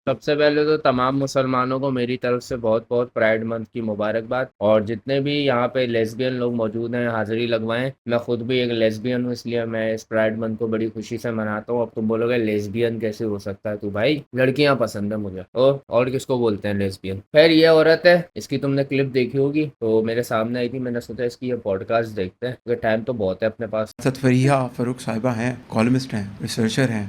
सबसे पहले तो तमाम मुसलमानों को मेरी तरफ से बहुत बहुत प्राइड मंथ की मुबारकबाद। और जितने भी यहाँ पे लेस्बियन लोग मौजूद हैं हाजिरी लगवाएं। मैं खुद भी एक लेस्बियन हूँ, इसलिए मैं इस प्राइड मंथ को बड़ी खुशी से मनाता हूँ। अब तुम बोलोगे लेस्बियन कैसे हो सकता है, तो भाई लड़कियां पसंद है मुझे। और किसको बोलते हैं लेस्बियन। खैर ये औरत है, इसकी तुमने क्लिप देखी होगी, तो मेरे सामने आई थी, मैंने सोचा इसकी ये पॉडकास्ट देखते हैं क्योंकि टाइम तो बहुत है अपने पास। सतफरिया फ़ारूक साहिबा हैं, कॉलमिस्ट हैं, रिसर्चर हैं,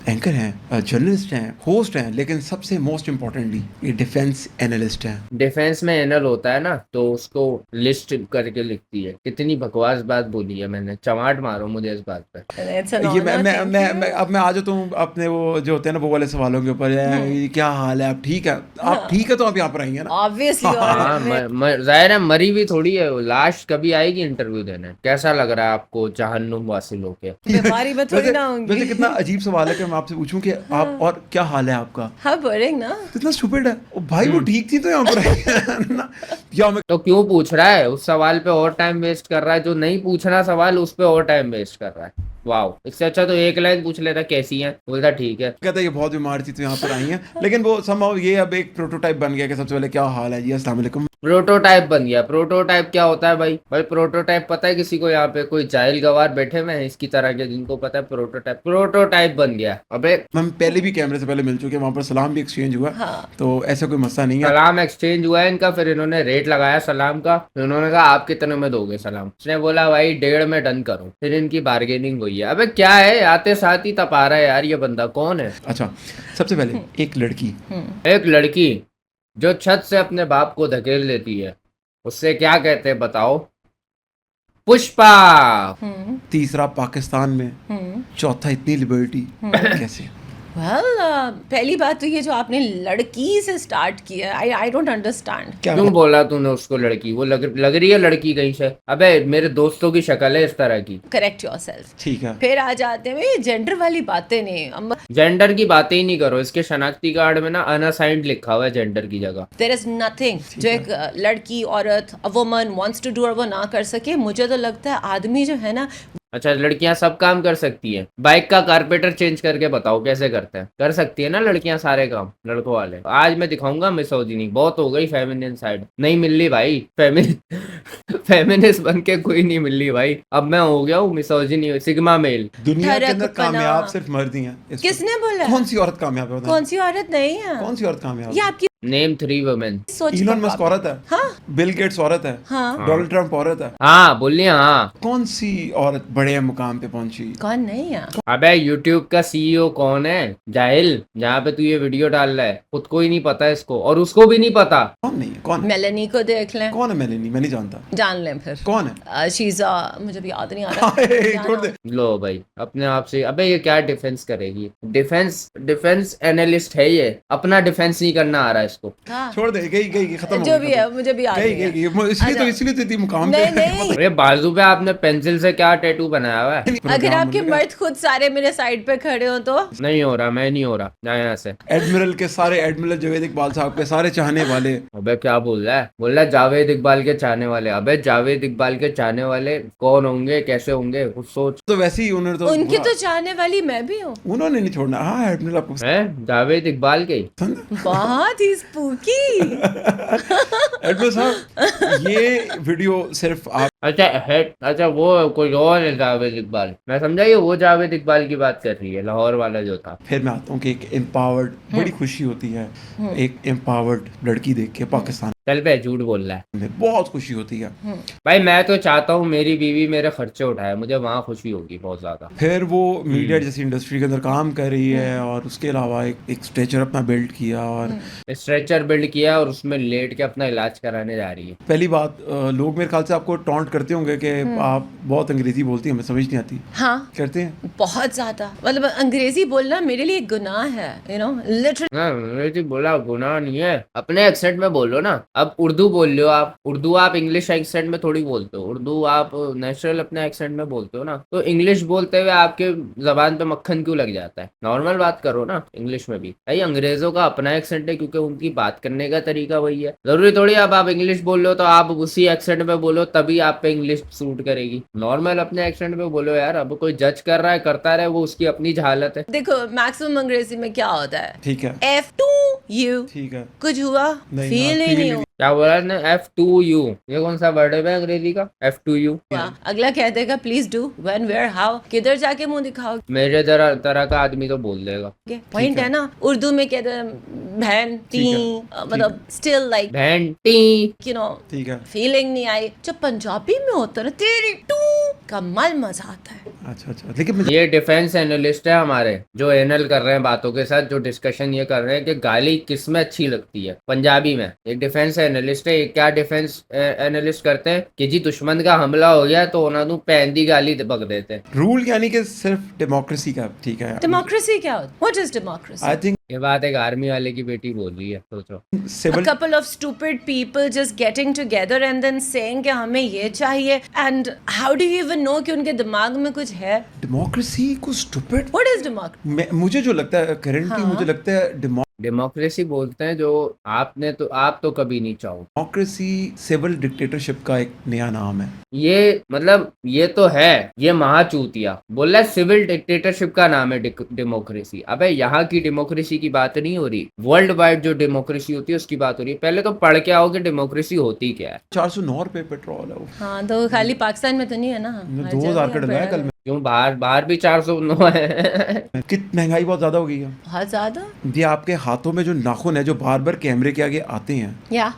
एंकर हैं, जर्नलिस्ट हैं, होस्ट हैं, लेकिन सबसे मोस्ट इम्पॉर्टेंटली ये डिफेंस एनालिस्ट हैं। डिफेंस में एनल होता है ना, तो उसको लिस्ट करके लिखती है। कितनी बकवास बात बोली है मैंने, चमाट मारो मुझे इस बात पे। It's an ये honor, thank you. अब मैं आ जाता हूँ अपने वो जो होते हैं ना वो वाले सवालों के ऊपर। ये क्या हाल है, आप ठीक है? आप ठीक है तो आप यहाँ पर आएंगे ना। Obviously, हाँ, और जाहिर है मरी भी थोड़ी है वो, लास्ट कभी आएगी इंटरव्यू देने। कैसा लग रहा है आपको जहन्नुम वासिल होके? बीमारी में थोड़ी ना वैसे होंगी। कितना अजीब सवाल है कि मैं आपसे पूछूं कि आप और क्या हाल है आपका। हाँ बोरिंग ना। कितना स्टूपिड है ओ भाई, वो ठीक थी तो यहाँ पर आई ना। या मैं तो क्यों पूछ रहा है उस सवाल पे और टाइम वेस्ट कर रहा है, जो नहीं पूछना सवाल उस पे और टाइम वेस्ट कर रहा है। वाह, इससे अच्छा तो एक लाइन पूछ लेता कैसी है, बोलता ठीक है। कहता है ये बहुत बीमार थी तो यहाँ पर आई हैं, लेकिन वो somehow ये अब एक प्रोटोटाइप बन गया कि सबसे पहले क्या हाल है जी, अस्सलाम वालेकुम। प्रोटोटाइप बन गया। प्रोटोटाइप क्या होता है भाई? भाई प्रोटोटाइप पता है किसी को? यहाँ पे कोई जाहिल गवार बैठे हुए हैं इसकी तरह के जिनको पता है प्रोटोटाइप। प्रोटोटाइप बन गया। अबे हम पहले भी कैमरे से पहले मिल चुके हैं, वहाँ पर सलाम भी एक्सचेंज हुआ, हाँ। तो ऐसा कोई मसला नहीं है। सलाम एक्सचेंज हुआ है इनका, फिर इन्होंने रेट लगाया सलाम का। फिर उन्होंने कहा आप कितने में दोगे सलाम? उसने बोला भाई 1.5 में डन करो। फिर इनकी बार्गेनिंग हुई है। अबे क्या है, आते साथ ही तपा रहा है यार ये बंदा। कौन है? अच्छा, सबसे पहले एक लड़की एक लड़की जो छत से अपने बाप को धकेल देती है, उससे क्या कहते हैं बताओ? पुष्पा। तीसरा पाकिस्तान में, चौथा इतनी लिबर्टी कैसे? पहली बात तो ये जो आपने लड़की से स्टार्ट किया, आई डोंट अंडरस्टैंड। क्या क्यों बोला तूने उसको लड़की? वो लग रही है लड़की कहीं से। अबे मेरे दोस्तों की शक्ल है इस तरह की। Correct yourself. ठीक है, फिर आ जाते हैं जेंडर वाली बातें नहीं। जेंडर की बातें ही नहीं करो। इसके शनाख्ती कार्ड में ना अनअसाइंड लिखा हुआ है जेंडर की जगह। देयर इज नथिंग जो एक लड़की औरत a woman wants to do और वो ना कर सके। मुझे तो लगता है आदमी जो है ना। अच्छा, लड़कियां सब काम कर सकती हैं? बाइक का कारपेटर चेंज करके बताओ कैसे करते हैं? कर सकती है ना लड़कियां सारे काम, लड़कों वाले। आज मैं दिखाऊंगा मिसोजिनी। बहुत हो गई फेमिनिन साइड, नहीं मिल रही भाई। फेमिनिस्ट बन के कोई नहीं मिल रही भाई। अब मैं हो गया हूँ मिसोजिनी, सिग्मा मेल। दुनिया के अंदर धड़कपना। कामयाब सिर्फ मर्द ही हैं। किसने बोला? कौन सी औरत कामयाब है बताएं? कौन सी औरत नहीं है? कौन सी औरत कामयाब ये है? आपकी नेम 3 वुमेन। सोच इलोन का मस्क बात औरत है, हाँ बिल गेट्स औरत है, हाँ। डोनाल्ड ट्रंप औरत है। हाँ बोलिए हाँ। कौन सी औरत बड़े मुकाम पे पहुंची? कौन नहीं है? अबे यूट्यूब का सीईओ कौन है जाहिल? जहाँ पे तू ये वीडियो डाल रहा है खुद को ही नहीं पता इसको, और उसको भी नहीं पता। कौन नहीं है? कौन है? मेलेनी को देख लें, कौन है मेलेनी? मैं नहीं जानता। जान लें फिर। कौन है? शीजा मुझे भी याद नहीं आ रहा। हाय, छोड़ दे। लो भाई अपने आप से। अबे ये क्या डिफेंस करेगी? डिफेंस एनालिस्ट है ये, अपना डिफेंस नहीं करना आ रहा है इसको। हाँ। छोड़ दे, गई खत्म हो जो गई, भी है मुझे भी याद गई नहीं गई है। गई। इसलिए तो अच्छा। इसलिए तो इतनी मुकाम नहीं पे नहीं, अरे बाजू पे आपने पेंसिल से क्या टैटू बनाया हुआ है? अगर प्रोग्राम आपके बन गया। मर्द खुद सारे मेरे साइड पे खड़े हो तो। नहीं हो रहा, मैं नहीं हो रहा। जा यहाँ से। एडमिरल के सारे, एडमिरल जावेद इकबाल साहब के सारे चाहने वाले। अबे क्या बोल रहा है? बोल रहा है जावेद इकबाल के चाहने वाले। अबे जावेद इकबाल के चाहने वाले कौन होंगे, कैसे होंगे, कुछ सोच। तो वैसे ही उन्होंने तो उनकी तो चाहने वाली मैं भी हूँ। उन्होंने नहीं छोड़ना। हाँ, एडमिरल आपको है जावेद इकबाल के। बहुत ही स्पूकी। एडमिरल साहब, ये वीडियो सिर्फ आप अच्छा वो कोई और है जावेद इकबाल। मैं समझा ये वो जावेद इकबाल की बात कर रही है, लाहौर वाला जो था। फिर मैं आता हूँ कि एक एम्पावर्ड, बड़ी खुशी होती है एक एम्पावर्ड लड़की देख के पाकिस्तान चल बे, झूठ बोल रहा है में, बहुत खुशी होती है। भाई। मैं तो चाहता हूँ मेरी बीवी मेरे खर्चे उठाए, मुझे वहाँ खुशी होगी बहुत ज्यादा। फिर वो मीडिया जैसी इंडस्ट्री के अंदर काम कर रही है और उसके अलावा एक स्ट्रेचर अपना बिल्ड किया और स्ट्रेचर बिल्ड किया और उसमें लेट के अपना इलाज कराने जा रही है। पहली बात, लोग मेरे ख्याल से आपको टॉन्ट करते होंगे कि आप बहुत अंग्रेजी बोलती हैं, हमें समझ नहीं आती। हाँ करते हैं बहुत ज्यादा। मतलब अंग्रेजी बोलना मेरे लिए गुनाह है, यू नो लिटरली। हाँ अंग्रेजी बोला गुनाह नहीं है, अपने एक्सेंट में बोलो ना। अब उर्दू बोल लो आप, उर्दू आप इंग्लिश एक्सेंट में थोड़ी बोलते हो। उर्दू आप नेचुरल अपने एक्सेंट में बोलते हो ना, तो इंग्लिश बोलते हुए आपके जबान पे मक्खन क्यों लग जाता है? नॉर्मल बात करो ना इंग्लिश में भी। भाई अंग्रेजों का अपना एक्सेंट है क्योंकि उनकी बात करने का तरीका वही है। जरूरी थोड़ी अब आप इंग्लिश बोल रहे हो तो आप उसी एक्सेंट में बोलो तभी आप पे इंग्लिश सूट करेगी। नॉर्मल अपने एक्सेंट में बोलो यार, अब कोई जज कर रहा है करता रहे, वो उसकी अपनी जहालत है। देखो मैक्सिमम अंग्रेजी में क्या होता है, ठीक है, F2U, ठीक है। कुछ हुआ, नहीं, फील हाँ, ही feel नहीं ही हुआ। क्या बोला ने? F2U, ये कौन सा वर्ड है अंग्रेजी का? F2U। अगला कह देगा please do, when, where, how, किधर जाके मुंह दिखाओ। मेरे तरह का आदमी तो बोल देगा। पॉइंट है ना, उर्दू में कहते हैं बहन ती, ठीक है, मतलब स्टिल लाइक बहन टी। यू नो ठीक है। फीलिंग नहीं आई। जब पंजाबी में होता है ना तेरी टू, कमाल मजा आता है। अच्छा अच्छा, लेकिन मुझे ये डिफेंस एनालिस्ट है हमारे, जो एनल कर रहे हैं बातों के साथ, जो डिस्कशन ये कर रहे हैं कि गाली किस में अच्छी लगती है पंजाबी में। एक डिफेंस एनालिस्ट है, क्या डिफेंस एनालिस्ट करते हैं कि जी दुश्मन का हमला हो गया तो उन्होंने पैन दी गाली बक देते हैं। रूल यानी कि सिर्फ डेमोक्रेसी का, ठीक है। डेमोक्रेसी क्या होता है? What is democracy? I think ये बात एक आर्मी वाले की बेटी बोल रही है, सोचो। A civil couple of stupid people just getting together and then saying कि हमें ये चाहिए, and how do you even know कि उनके दिमाग में कुछ है? डेमोक्रेसी को स्टूपिड, What is democracy? मुझे जो लगता है करंटली, हाँ। मुझे लगता है डेमोक्रेसी बोलते हैं जो आप तो कभी नहीं चाहो। डेमोक्रेसी सिविल डिक्टेटरशिप का एक नया नाम है। ये मतलब ये तो है, ये महाचूतिया बोल रहा है सिविल डिक्टेटरशिप का नाम है डेमोक्रेसी। अबे यहाँ की डेमोक्रेसी की बात नहीं हो रही, वर्ल्ड वाइड जो डेमोक्रेसी होती है उसकी बात हो रही है। पहले तो पढ़ के आओ कि डेमोक्रेसी होती क्या है। 409 रुपए पेट्रोल है वो, हाँ तो खाली पाकिस्तान में तो नहीं है ना, हर 2000 का जगह डला है पे कल में। क्यों बाहर भी 409 है। कितनी महंगाई बहुत ज्यादा हो गई है। बहुत ज्यादा। ये आपके हाथों में जो नाखून है जो बार बार कैमरे के आगे आते हैं, Yeah.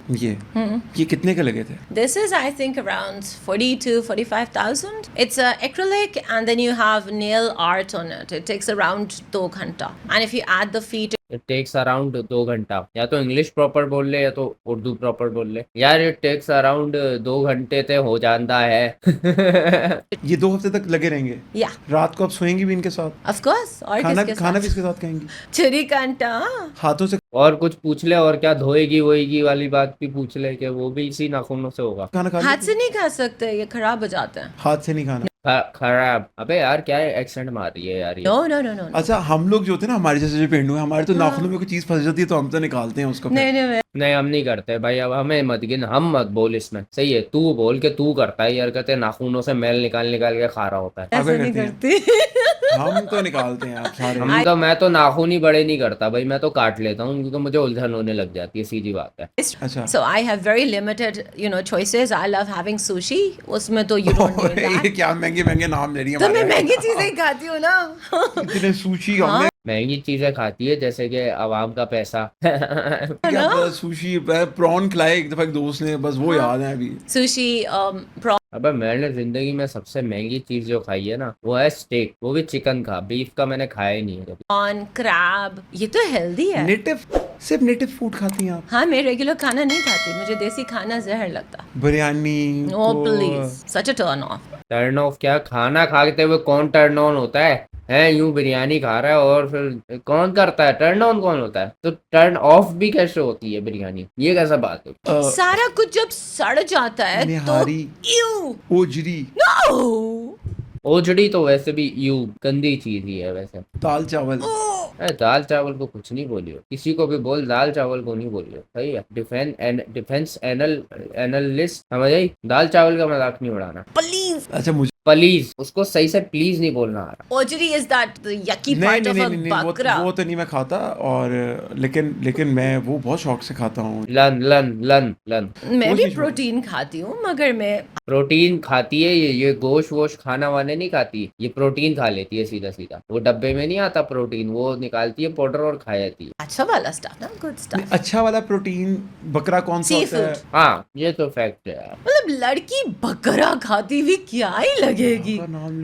ये कितने के लगे थे? This is, I think, around 40 to 45,000. It's acrylic, and then you have nail art on it. It takes around 2 घंटा, and if you add the feet, it takes around 2 घंटा। या तो इंग्लिश प्रॉपर बोल ले या तो उर्दू प्रॉपर बोल ले यार। इट टेक्स अराउंड 2 घंटे ते हो जाता है। ये 2 हफ्ते तक लगे रहेंगे। yeah, रात को आप सोएंगी भी इनके साथ, of course. और खाना किसके खाना साथ? भी इसके साथ खाएंगी, छुरी कांटा। हाथों से और कुछ पूछ ले, और क्या धोएगी वोएगी वाली बात भी पूछ ले कि वो भी इसी नाखूनों से होगा। खाना खा हाथ से नहीं खा सकते, ये खराब हो जाते हैं। हाथ से नहीं खाना। खराब। अबे यार क्या एक्सेंट मार रही है यार ये। No, no, no, no, no. अच्छा, हम लोग जो होते हैं ना, हमारे जैसे जो पेंडू है, हमारे तो नाखूनों में कोई चीज फंस जाती है तो हम तो निकालते हैं उसको। नहीं नहीं, नहीं हम नहीं करते भाई, अब हमें मत गिन, हम मत बोल इसमें। सही है, तू बोल के तू करता है यार, कहते नाखूनों से मैल निकाल के खा रहा होता है। ऐसा नहीं करती हैं। करती। हम तो निकालते हैं आप सारे। मैं तो नाखून ही बड़े नहीं करता भाई, मैं तो काट लेता हूँ क्योंकि मुझे उलझन होने लग जाती है, सीधी बात है। अच्छा, So I have very limited, choices. I love having sushi. उसमें तो you don't need ये that. क्या महंगे महंगे नाम ले रही है तो मैं हमारे। महंगी चीजें ही खाती हूँ ना। इतने सुशी हमने महंगी चीजें खाती है जैसे कि आवाम का पैसा। क्या पता, सुशी प्रॉन खिलाए एक दफा एक दोस्त ने, बस वो याद है अभी। Sushi, prawn. अबे मैंने जिंदगी में सबसे महंगी चीज जो खाई है ना वो है स्टेक, वो भी चिकन का। बीफ का मैंने खाया ही नहीं है कभी। Crab. ये तो हेल्दी है। नेटिव, सिर्फ नेटिव फूड खाती हैं आप? हाँ, मैं रेगुलर खाना नहीं खाती, मुझे देसी खाना जहर लगता। Biryani Oh please, such a turn off. Turn off क्या? खाना खाते हुए कौन टर्न ऑन होता है यूं बिरयानी खा रहा है और फिर कौन करता है टर्न ऑन? कौन होता है? तो टर्न ऑफ भी कैसे होती है बिरयानी? ये कैसा बात है? सारा कुछ जब सड़ जाता है तो निहारी, ew, ओजरी, no. ओजड़ी तो वैसे भी यू गंदी चीज ही है वैसे। दाल चावल। दाल चावल को कुछ नहीं बोलियो, किसी को भी बोल, दाल चावल को नहीं बोलियो। सही है। डिफेंस एनालिस्ट समझ आई? दाल चावल का मजाक नहीं उड़ाना Please. अच्छा, मुझे प्लीज, उसको सही से प्लीज नहीं बोलना आ रहा। Ojri is that the yucky नहीं part नहीं of नहीं a नहीं, bakra. वो तो नहीं मैं खाता, और लेकिन मैं वो बहुत शौक से खाता हूँ। लन लन लन लन मैं वो भी चीज़ प्रोटीन खाती हूँ, मगर मैं प्रोटीन खाती है ये गोश्त वोश खाना वाने नहीं खाती, ये प्रोटीन खा लेती है सीधा सीधा। वो डब्बे में नहीं आता प्रोटीन, वो निकालती है पाउडर और खा जाती है। अच्छा वाला स्टफ ना, गुड स्टफ। अच्छा वाला प्रोटीन बकरा कौन सा होता है? Seafood. हाँ ये तो फैक्ट है यार। मतलब लड़की बकरा खाती हुई क्या ही लगेगी। का नाम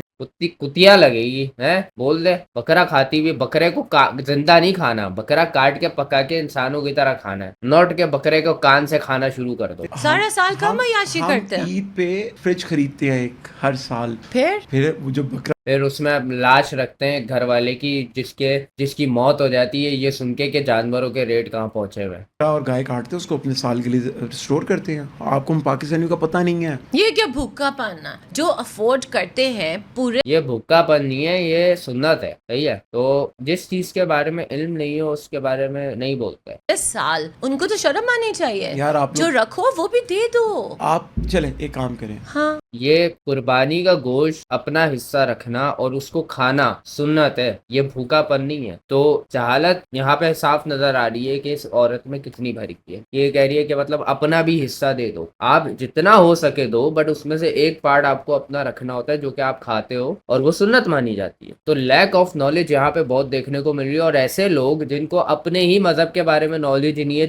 कुतिया लगेगी है। बोल दे बकरा खाती हुई। बकरे को जिंदा नहीं खाना, बकरा काट के पका के इंसानों की तरह खाना है, नॉट के बकरे को कान से खाना शुरू कर दो। सारा साल कम अय्याशी करते हैं। ईद पे फ्रिज खरीदते हैं एक हर साल, फिर फिर वो जो बकरा फिर उसमें अब लाश रखते हैं घर वाले की जिसकी मौत हो जाती है, ये सुन के कि जानवरों के रेट कहाँ पहुंचे हुए हैं। और गाय काटते हैं उसको अपने साल के लिए स्टोर करते हैं। आपको हम पाकिस्तानियों का पता नहीं है। ये क्या भूखापन है? जो अफोर्ड करते हैं पूरे ये भूखापन नहीं है, ये सुन्नत है, सही है। तो जिस चीज के बारे में इल्म नहीं हो उसके बारे में नहीं बोलते। साल, उनको तो शर्म आनी चाहिए यार आप जो लोग रखो वो भी दे दो। आप चले एक काम करें, हाँ, ये कुर्बानी का गोश्त अपना हिस्सा रखना और उसको खाना सुन्नत है, ये भूखापन नहीं है। तो जहालत यहाँ पे साफ नजर आ रही है कि इस औरत में कितनी भरी है। ये कह रही है कि मतलब अपना भी हिस्सा दे दो, आप जितना हो सके दो, बट उसमें से एक पार्ट आपको अपना रखना होता है जो कि आप खाते हो, और वो सुन्नत मानी जाती है। तो लैक ऑफ नॉलेज यहाँ पे बहुत देखने को मिल रही है, और ऐसे लोग जिनको अपने ही मजहब के बारे में नॉलेज नहीं है,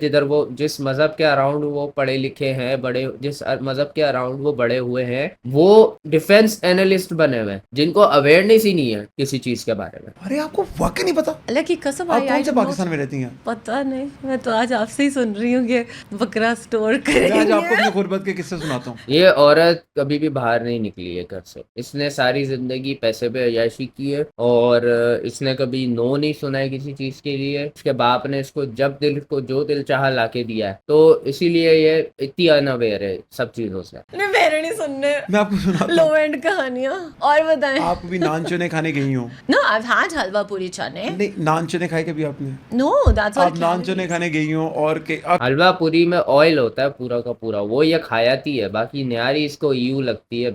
जिस मजहब के अराउंड वो पढ़े लिखे हैं, जिस मजहब के अराउंड वो बड़े हुए हैं, वो डिफेंस एनालिस्ट बने हुए हैं, जिनको अवेयरनेस ही नहीं है किसी चीज के बारे में। अरे आपको वाकई नहीं पता? अल्लाह की कसम, आप I कौन से don't know। पाकिस्तान में रहती हैं? पता नहीं, मैं तो आज आपसे ही सुन रही हूँ कि बकरा स्टोर मैं आज करेंगे। आपको अपने गुर्बत के किस्से सुनाता हूँ। ये औरत कभी भी बाहर नहीं निकली है घर से। इसने सारी जिंदगी पैसे पे अय्याशी की है, और इसने कभी नो नहीं सुना है किसी चीज के लिए। इसके बाप ने इसको जो दिल चाहा लाके दिया है, तो इसीलिए ये इतनी अनअवेयर है सब चीजों से। नहीं, मेरे नहीं सुनने मैं आपको सुनाता लो हूँ। एंड कहानियाँ। और बताएं। आप भी नान चने खाने गई हो? No, I've had हलवा पूरी चने। नहीं, नान चने खाए कभी आपने? No, that's आप all नान calories। चने खाने गई हो और के हलवा पूरी में ऑयल होता है पूरा का पूरा, वो ये खायाती है। बाकी न्यारी इसको यूं लगती है,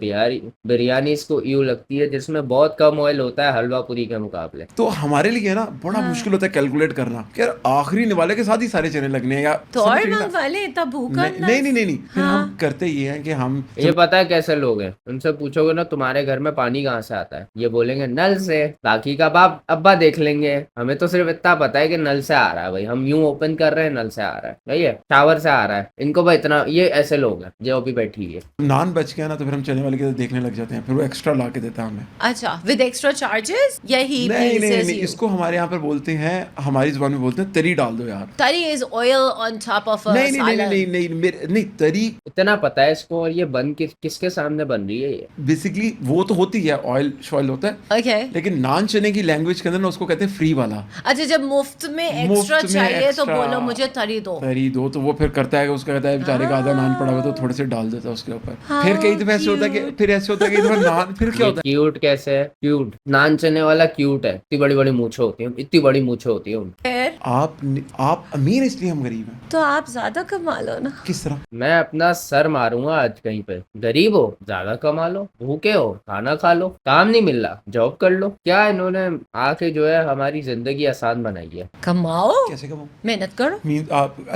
बिरयानी इसको यूं लगती है, जिसमें बहुत कम ऑयल होता है हलवा पूरी के मुकाबले। तो हमारे लिए ना बड़ा मुश्किल होता है कैलकुलेट करना कि यार आखिरी निवाले के साथ ही सारे चने लगने हैं, या तो समझ और रही ना? मंग वाले इतना भूखा नहीं फिर हम करते ये हैं कि हम ये पता है कैसे लोग हैं? उनसे पूछोगे ना तुम्हारे घर में पानी कहाँ से आता है, ये बोलेंगे नल से। बाकी का बाप अब्बा देख लेंगे, हमें तो सिर्फ इतना पता है कि नल से आ रहा है भाई, हम यूं ओपन कर रहे हैं नल से आ रहा है, सही है, शावर से आ रहा है। इनको भाई इतना, ये ऐसे लोग हैं जो अभी बैठी है। नान बच गया ना तो फिर हम चने वाले के देखने लग जाते हैं, फिर वो एक्स्ट्रा ला के देता है हमें। अच्छा, विद एक्स्ट्रा चार्जेस या ही नहीं, इसको हमारे यहाँ पर बोलते हैं, हमारी जुबान में बोलते हैं तरी डाल दो यार। तरी is oil on top of a नहीं तरी इतना पता है इसको। और ये बन किसके सामने बन रही है? ये बेसिकली वो तो होती है, ऑयल शॉयल होता है, ओके। लेकिन नान चने की लैंग्वेज के अंदर ना उसको कहते हैं फ्री वाला। अच्छा, जब मुफ्त में एक्स्ट्रा चाहिए तो बोलो मुझे तरी दो। तरी दो, तो वो फिर करता है, उसका कहता है बेचारे का आधा नान पड़ा हुआ तो थोड़े से डाल देता है उसके ऊपर। फिर कई दफे ऐसे होता है कि फिर ऐसे होता है कि नान फिर क्या होता है, क्यूट कैसे है? क्यूट नान चने वाला क्यूट है, इतनी बड़ी बड़ी मूछें होती है, इतनी बड़ी मूछें होती है उनकी। आप अमीर इसलिए हम गरीब हैं। तो आप ज्यादा कमा लो ना। किस तरह? मैं अपना सर मारूंगा आज कहीं पे। गरीब हो ज्यादा कमा लो, भूखे हो खाना खा लो, काम नहीं मिल रहा जॉब कर लो। क्या इन्होंने आके जो है हमारी जिंदगी आसान बनाई है। कमाओ, कैसे कमाओ? मेहनत करो।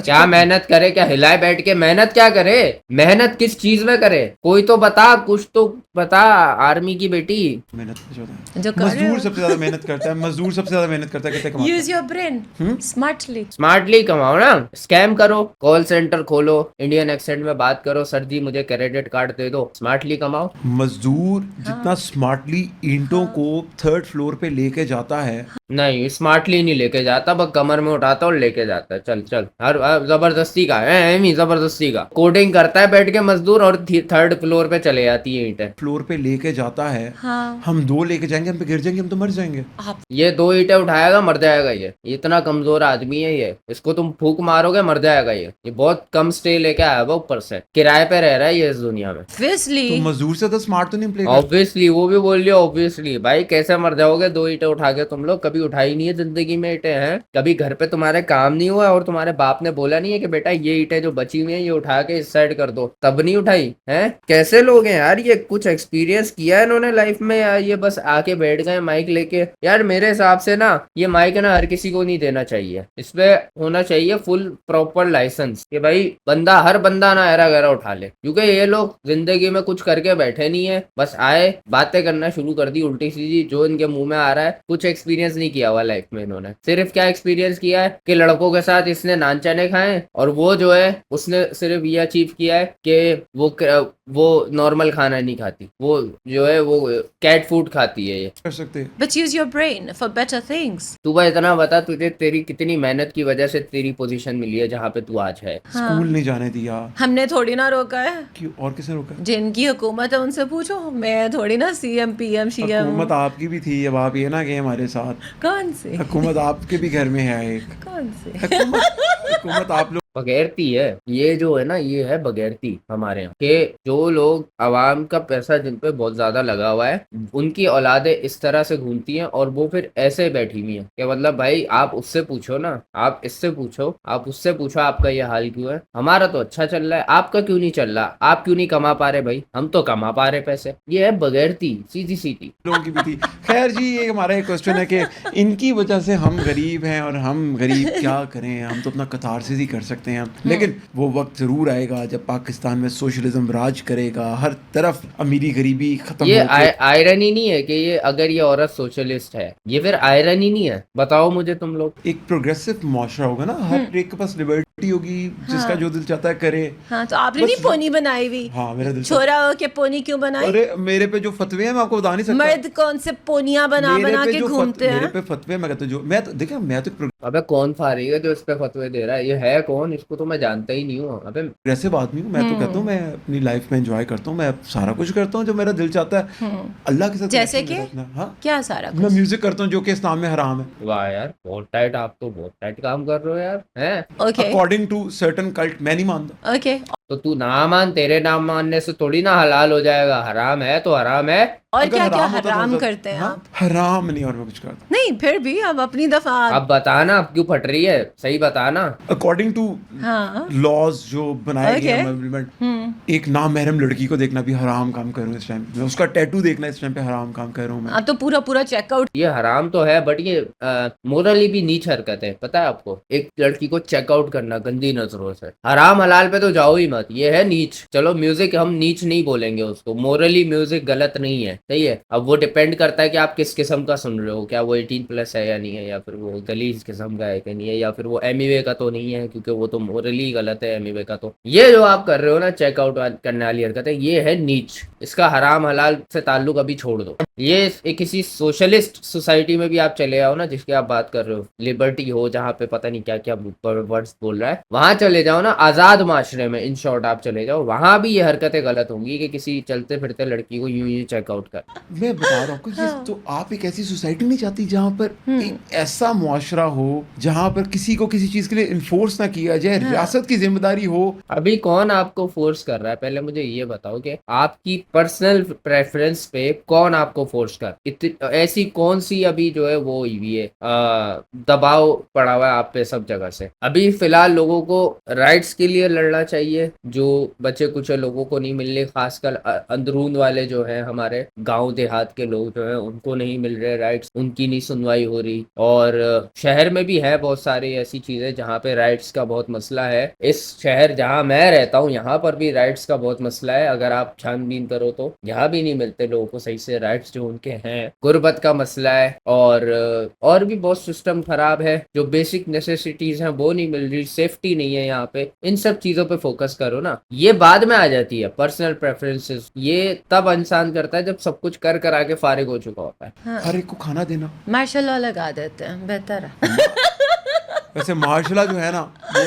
क्या मेहनत करे? क्या हिलाए बैठ के मेहनत क्या करे? मेहनत किस चीज में करे? कोई तो बता, कुछ तो बता। आर्मी की बेटी मेहनत कुछ होता है। जो कर रहे मजदूर हो। सबसे ज्यादा मेहनत करता है, मजदूर सबसे ज्यादा मेहनत करता है, कितने कमाता है? Use your brain smartly. Smartly कमाओ ना, स्कैम करो, कॉल सेंटर खोलो, इंडियन एक्सेंट में बात करो, सर जी मुझे क्रेडिट कार्ड दे दो, स्मार्टली कमाओ। मजदूर जितना स्मार्टली ईंटों को 3rd फ्लोर पे लेके जाता है, नहीं स्मार्टली नहीं लेके जाता, बस कमर में उठाता और लेके जाता है। चल चल, हर जबरदस्ती का है, जबरदस्ती का कोडिंग करता है बैठ के मजदूर, और 3rd फ्लोर पे चले जाती है ईंटें। फ्लोर पे लेके जाता है। हाँ। हम 2 लेके जाएंगे, हम पे गिर जाएंगे, हम तो मर जाएंगे। ये 2 ईंटें उठाएगा मर जाएगा, ये इतना कमजोर आदमी है ये। इसको तुम फूक मारोगे मर जाएगा ये बहुत कम स्टे लेके आया हुआ, ऊपर से किराए पे रह रहा है ये इस दुनिया में। Obviously। तो मजदूर से तो स्मार्ट तो नहीं प्ले ऑब्वियसली, वो भी बोल लिया ऑब्वियसली। भाई कैसे मर जाओगे 2 ईंटें उठा के? तुम लोग कभी उठाई नहीं है जिंदगी में ईंटें? हैं कभी घर पे तुम्हारे काम नहीं हुआ और तुम्हारे बाप ने बोला नहीं है कि बेटा ये ईंटें जो बची हुई हैं ये उठा के इस साइड कर दो, तब नहीं उठाई? हैं कैसे लोग हैं यार ये? कुछ एक्सपीरियंस किया है इन्होंने लाइफ में, या ये बस आके बैठ गए माइक लेके? यार मेरे हिसाब से ना ये माइक ना हर किसी को नहीं देना चाहिए, इस पे होना चाहिए फुल प्रॉपर लाइसेंस कि भाई हर बंदा ना ऐरा गैरा उठा ले, क्योंकि ये लोग जिंदगी में कुछ करके बैठे नहीं है, बस आए बातें करना शुरू कर दी उल्टी सीधी जो इनके मुंह में आ रहा है। कुछ एक्सपीरियंस नहीं किया हुआ लाइफ में इन्होंने। सिर्फ क्या एक्सपीरियंस किया है कि लड़कों के साथ इसने नान चने खाए, और वो जो है उसने सिर्फ ये अचीव किया है कि वो नॉर्मल खाना नहीं खाती, वो जो है वो कैट फूड खाती है। ये कर सकते। But use your brain for better things। तू भाई इतना बता, तुझे तेरी कितनी मेहनत की वजह से तेरी पोजीशन मिली है जहाँ पे तू आज है। स्कूल नहीं जाने दिया। हमने थोड़ी ना रोका है। क्यों? और किसने रोका? जिनकी हुकूमत है उनसे पूछो, मैं थोड़ी ना CMP पीएम शीएम। हुकूमत आपकी भी थी, अब आप ये ना कि हमारे साथ कौन सी? हुकूमत आपके भी घर में है एक कौन सी? हुकूमत आप लोग बगैरती है ये जो है ना, ये है बगैरती हमारे यहाँ के। जो लोग आवाम का पैसा जिन पे बहुत ज्यादा लगा हुआ है, उनकी औलादें इस तरह से घूमती हैं और वो फिर ऐसे बैठी हुई हैं कि मतलब भाई आप उससे पूछो ना, आप इससे पूछो, आप उससे पूछो आपका ये हाल क्यों है। हमारा तो अच्छा चल रहा है, आपका क्यों नहीं चल रहा, आप क्यों नहीं कमा पा रहे भाई, हम तो कमा पा रहे पैसे। ये है बगैरती, सीधी सीधी। लोगों की भी थी। खैर जी, ये हमारा एक क्वेश्चन है कि इनकी वजह से हम गरीब हैं और हम गरीब क्या करें, हम तो अपना कतारसिस ही कर सकते हैं। लेकिन वो वक्त जरूर आएगा जब पाकिस्तान में सोशलिज्म राज करेगा, हर तरफ अमीरी गरीबी खत्म ये होके आयरनी नहीं है कि ये अगर ये औरत सोशलिस्ट है, ये फिर आयरनी नहीं है? बताओ मुझे तुम लोग। एक प्रोग्रेसिव मुआशरा होगा ना, हर एक के पास लिबर्टी होगी, जिसका जो दिल चाहता है करे। हाँ, तो आपने बस नहीं पोनी बनाई हुई? हाँ, मेरा दिल छोरा हो के पोनी क्यों बनाई? अरे मेरे पे जो फतवे हैं मैं आपको बता नहीं सकता। मर्द कौन से पोनियां बना मेरे बना पे के जो घूमते मेरे हैं? पे फतवे, मैं कहता जो मैं तो देखिए, मैं तो अबे कौन फारिग है जो इस पे फतवे दे रहा है? ये है कौन? इसको तो मैं जानता ही नहीं हूँ। अबे प्रोग्रेसिव आदमी हूँ। मैं तो कहता हूँ मैं अपनी लाइफ में एंजॉय करता हूँ, मैं सारा कुछ करता हूँ जो मेरा दिल चाहता है अल्लाह के साथ। जैसे कि हाँ, क्या सारा मैं कुछ? म्यूजिक करता हूँ जो कि इस्लाम में हराम है, वाह यार, बहुत टाइट, आप तो बहुत टाइट काम कर रहे हो यार, हैं? Okay according to certain cult. मैं नहीं मानता। ओके। तो तू ना मान, तेरे नाम मानने से थोड़ी ना हलाल हो जाएगा। हराम है तो हराम है। और अगर क्या क्या होता तो हराम मतलब- करते हैं हाँ, आप? हराम नहीं, और मैं कुछ करता। नहीं, फिर भी अब अपनी दफा। अब बताना, अब क्यों फट रही है? सही बताना। अकॉर्डिंग टू हाँ लॉज जो बनाए गए हैं, Okay. अमेंडमेंट, एक नामहरम लड़की को देखना भी हराम काम कर रहा हूँ इस टाइम पे, उसका टैटू देखना इस टाइम पे हराम काम कर रहा हूँ मैं। हाँ, तो पूरा पूरा चेकआउट। ये हराम तो है, बट ये मोरली भी नीच हरकत है, पता है आपको? एक लड़की को चेकआउट करना गंदी नजरों से, हराम हलाल पे तो जाओ ही मत, ये है नीच। चलो म्यूजिक हम नीच नहीं बोलेंगे उसको, मोरली म्यूजिक गलत नहीं है, सही है। अब वो डिपेंड करता है कि आप किस किस्म का सुन रहे हो, क्या वो 18+ है या नहीं है, या फिर वो गलीज किस्म का है कि नहीं है, या फिर वो एमिवे का तो नहीं है, क्योंकि वो तो मोरली गलत है एमिवे का। तो ये जो आप कर रहे हो ना चेकआउट करने वाली हरकत है, ये है नीच। इसका हराम हलाल से ताल्लुक अभी छोड़ दो। ये एक किसी सोशलिस्ट सोसाइटी में भी आप चले आओ ना, जिसकी आप बात कर रहे हो, लिबर्टी हो, जहाँ पे पता नहीं क्या क्या वर्ड्स बोल रहा है, वहां चले जाओ ना, आजाद माशरे में, इन शॉर्ट आप चले जाओ, वहां भी ये हरकतें गलत होंगी कि किसी चलते फिरते लड़की को यूं ही चेकआउट कर। मैं बता रहा हूँ आपको, ये तो आप एक ऐसी सोसाइटी नहीं चाहती जहाँ पर एक ऐसा मुआशरा हो जहाँ पर किसी को किसी चीज के लिए इन्फोर्स ना किया जाए, रियासत की जिम्मेदारी हो। अभी कौन आपको फोर्स कर रहा है? पहले मुझे ये बताओ कि आपकी पर्सनल प्रेफरेंस पे कौन आपको फोर्स कर, ऐसी कौन सी अभी जो है वो हुई हुई है, दबाव पड़ा हुआ है आप पे सब जगह से? अभी फिलहाल लोगों को राइट्स के लिए लड़ना चाहिए, जो बचे कुछ लोगों को नहीं मिल रहे, खासकर अंदरून वाले जो है, हमारे गांव देहात के लोग जो है, उनको नहीं मिल रहे राइट्स, उनकी नहीं सुनवाई हो रही। और शहर में भी है बहुत सारी ऐसी चीजें जहाँ पे राइट्स का बहुत मसला है। इस शहर जहाँ मैं रहता हूँ, यहाँ पर भी राइट्स का बहुत मसला है। अगर आप छानबीन करो तो यहाँ भी नहीं मिलते लोगों को सही से राइट्स जो उनके हैं। गुर्बत का मसला है, और भी बहुत सिस्टम खराब है, जो बेसिक नेसेसिटीज हैं वो नहीं मिल रही, सेफ्टी नहीं है यहाँ पे। इन सब चीजों पे फोकस करो ना, ये बाद में आ जाती है पर्सनल प्रेफरेंसेस। ये तब इंसान करता है जब सब कुछ कर कर आके फारिग हो चुका होता है। हर एक को खाना देना, मार्शल लॉ लगा देते हैं, बेहतर है। वैसे मार्शल जो है ना, वो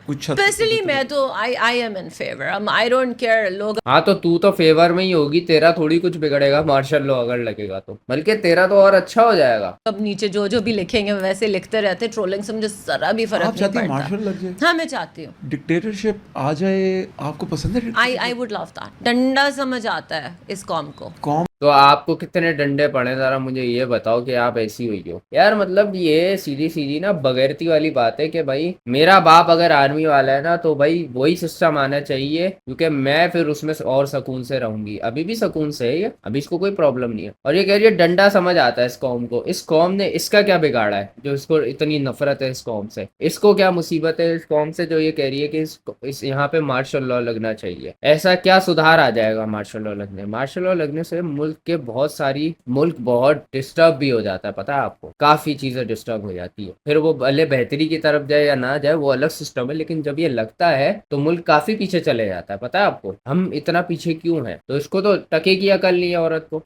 कुछ हद तक पर्सनली मैं तो I am in favour. I don't care लोग। हाँ, तो तू तो फेवर में ही होगी, तेरा थोड़ी कुछ बिगड़ेगा मार्शल लॉ अगर लगेगा तो, बल्कि तेरा तो और अच्छा हो जाएगा। अब नीचे जो जो भी लिखेंगे वैसे लिखते रहते, ट्रोलिंग से मुझे जरा भी फर्क आप नहीं चाहती हैं पड़ता। मार्शल लग जाए, हाँ, मैं चाहती हूँ। डिक्टेटरशिप आ जाए, आपको पसंद है? I would love that. डंडा समझ आता है इस कॉम को। कौम तो आपको कितने डंडे पड़े, जरा मुझे ये बताओ कि आप ऐसी हुई हो यार। मतलब ये सीधी सीधी ना बगैरती वाली बात है कि भाई मेरा बाप अगर आर्मी वाला है ना, तो भाई वही सिस्टम आना चाहिए, क्योंकि मैं फिर उसमें और सुकून से रहूंगी। अभी भी सुकून से है ये, अभी इसको कोई प्रॉब्लम नहीं है। और ये कह रही है डंडा समझ आता है इस कौम को। इस कौम ने इसका क्या बिगाड़ा है जो इसको इतनी नफरत है इस कौम से? इसको क्या मुसीबत है इस कौम से जो ये कह रही है कि इस यहाँ पे मार्शल लॉ लगना चाहिए? ऐसा क्या सुधार आ जाएगा मार्शल लॉ लगने? मार्शल लॉ लगने से मुल्क बहुत डिस्टर्ब भी हो जाता है, पता है आपको? काफी चीजें डिस्टर्ब हो जाती है। फिर वो भले बेहतरी की तरफ जाए या ना जाए, वो अलग सिस्टम है, लेकिन जब ये लगता है तो मुल्क काफी पीछे चले जाता है। पता है आपको हम इतना पीछे क्यों हैं? तो इसको तो टके की अकल नहीं है औरत को।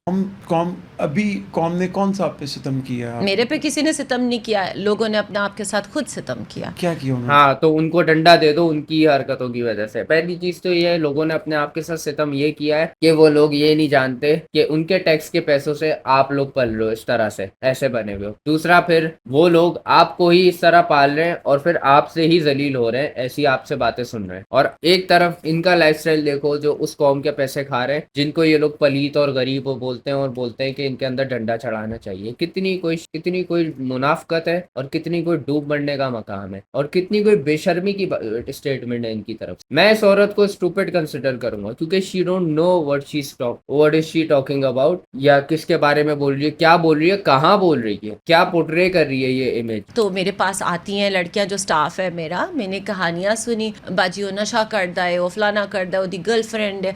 कौम ने कौन सा आप पे सितम किया? मेरे पे किसी ने सितम नहीं किया है, लोगों ने अपने आप के साथ खुद सितम किया। क्या किया उन्होंने? हाँ, तो उनको डंडा दे दो उनकी हरकतों की वजह से। पहली चीज तो ये है, लोगों ने अपने आप के साथ सितम ये किया है कि वो लोग ये नहीं जानते कि उनके टैक्स के पैसों से आप लोग पल रहे हो, इस तरह से ऐसे बने हुए हो। दूसरा, फिर वो लोग आपको ही इस तरह पाल रहे हैं और फिर आपसे ही जलील हो रहे हैं, ऐसी आपसे बातें सुन रहे हैं। और एक तरफ इनका लाइफस्टाइल देखो, जो उस कौम के पैसे खा रहे हैं, जिनको ये लोग पलीत और गरीब वो बोलते हैं और बोलते हैं कि इनके अंदर डंडा चढ़ाना चाहिए। कितनी कोई मुनाफकत है और कितनी कोई डूब मरने का मकाम है और कितनी कोई बेशर्मी की स्टेटमेंट है इनकी तरफ से। मैं इस औरत को स्टूपिड कंसिडर करूंगा क्योंकि she don't know what is she talking about, या किसके बारे में बोल रही है, क्या बोल रही है, कहाँ बोल रही है, क्या पोर्ट्रे कर रही है ये इमेज। तो मेरे पास आती हैं लड़कियां, जो स्टाफ है मेरा, मैंने कहानियां सुनी, बाजी वो नशा करता है, वो फलाना करता है, उसकी गर्लफ्रेंड है।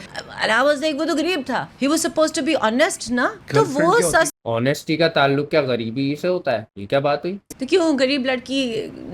I was like, वो तो गरीब था, he was supposed to be honest ना, तो Girlfriend वो क्या होती ऑनेस्टी का ताल्लुक क्या गरीबी से होता है? ये क्या बात हुई? तो क्यों गरीब लड़की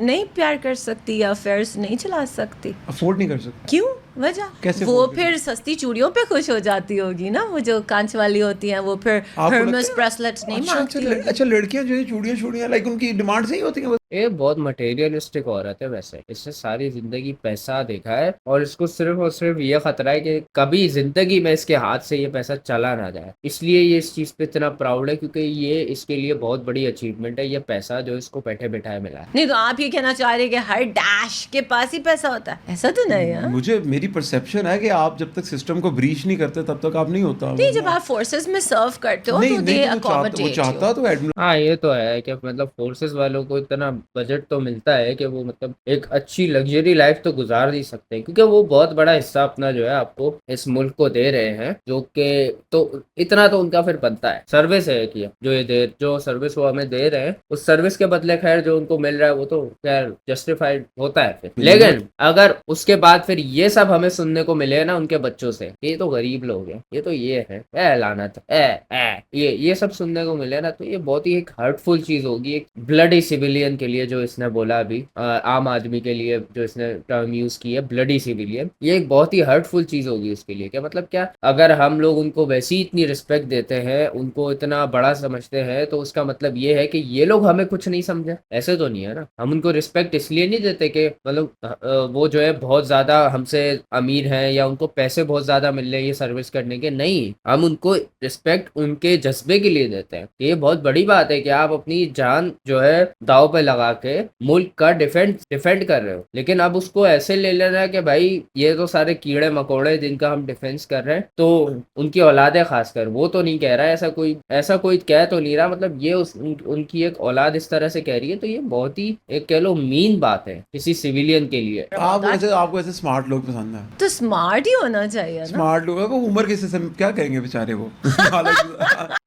नहीं प्यार कर सकती या अफेयर्स नहीं चला सकती? अफोर्ड नहीं कर सकते? क्यों? वजह कैसे वो afford फिर सस्ती चूड़ियों पे खुश हो जाती होगी ना, वो जो कांच वाली होती हैं, वो फिर आपको हर्मेस लगता है- ब्रेसलेट नहीं मांगती होगी। अच्छा लड़कियां जो है चूड़ियां लाइक उनकी डिमांड सही होती है? ये बहुत मटेरियलिस्टिक औरत है वैसे, इससे सारी जिंदगी पैसा देखा है और इसको सिर्फ और सिर्फ ये खतरा है कि कभी जिंदगी में इसके हाथ से ये पैसा चला ना जाए, इसलिए ये इस चीज पे इतना प्राउड है क्योंकि ये इसके लिए बहुत बड़ी अचीवमेंट है, ये पैसा जो इसको बैठे बैठाए मिला है। नहीं तो आप ये कहना चाह रहे हैं कि हर डैश के पास ही पैसा होता है? ऐसा तो नहीं है। मुझे मेरी परसेप्शन है कि आप जब तक सिस्टम को ब्रीच नहीं करते तब तक आप नहीं होता। नहीं, जब आप फोर्सेस में सर्व करते हो तो दे तो वो अकोमोडेट चाहता तो एडमिन। हाँ, ये तो है कि मतलब फोर्सेस वालों को इतना बजट तो मिलता है कि वो मतलब एक अच्छी लग्जरी लाइफ तो गुजार नहीं सकते क्योंकि वो बहुत बड़ा हिस्सा अपना जो है आपको इस मुल्क को दे रहे हैं, जो कि तो इतना तो उनका फिर बनता है। सर्विस है कि जो सर्विस वो हमें दे रहे हैं, उस सर्विस के बदले खैर जो उनको मिल रहा है वो तो खैर जस्टिफाइड होता है फिर। लेकिन अगर उसके बाद फिर ये सब हमें सुनने को मिले ना उनके बच्चों से, ये तो गरीब लोग हैं, ये तो ये है लानत ये सब सुनने को मिले ना, तो ये बहुत ही एक हर्टफुल चीज होगी एक ब्लडी सिविलियन के लिए, जो इसने बोला अभी आम आदमी के लिए जो इसने टर्म यूज की है ब्लडी सिविलियन, ये एक बहुत ही हर्टफुल चीज होगी उसके लिए। क्या मतलब क्या, अगर हम लोग उनको वैसी इतनी रिस्पेक्ट देते हैं, उनको इतना बड़ा समझते हैं, तो उसका मतलब ये है कि ये लोग हमें कुछ नहीं समझे, ऐसे तो नहीं है ना। हम उनको रिस्पेक्ट इसलिए नहीं देते कि मतलब वो जो है बहुत ज्यादा हमसे अमीर हैं या उनको पैसे बहुत ज्यादा मिल रहे हैं ये सर्विस करने के, नहीं, हम उनको रिस्पेक्ट उनके जज्बे के लिए देते हैं। ये बहुत बड़ी बात है कि आप अपनी जान जो है दाव पे लगा के मुल्क का डिफेंड कर रहे हो, लेकिन अब उसको ऐसे ले लेना है कि भाई ये तो सारे कीड़े मकोड़े जिनका हम डिफेंस कर रहे हैं, तो उनकी औलादे खासकर, वो तो नहीं कह रहा है, ऐसा कोई कह तो नहीं रहा, मतलब ये उनकी एक औलाद इस तरह से कह रही है, तो ये बहुत ही एक कह लो मीन बात है किसी सिविलियन के लिए। आपको ऐसे स्मार्ट लोग पसंद है? तो स्मार्ट ही होना चाहिए ना। स्मार्ट लोग को उम्र के से क्या करेंगे बेचारे वो।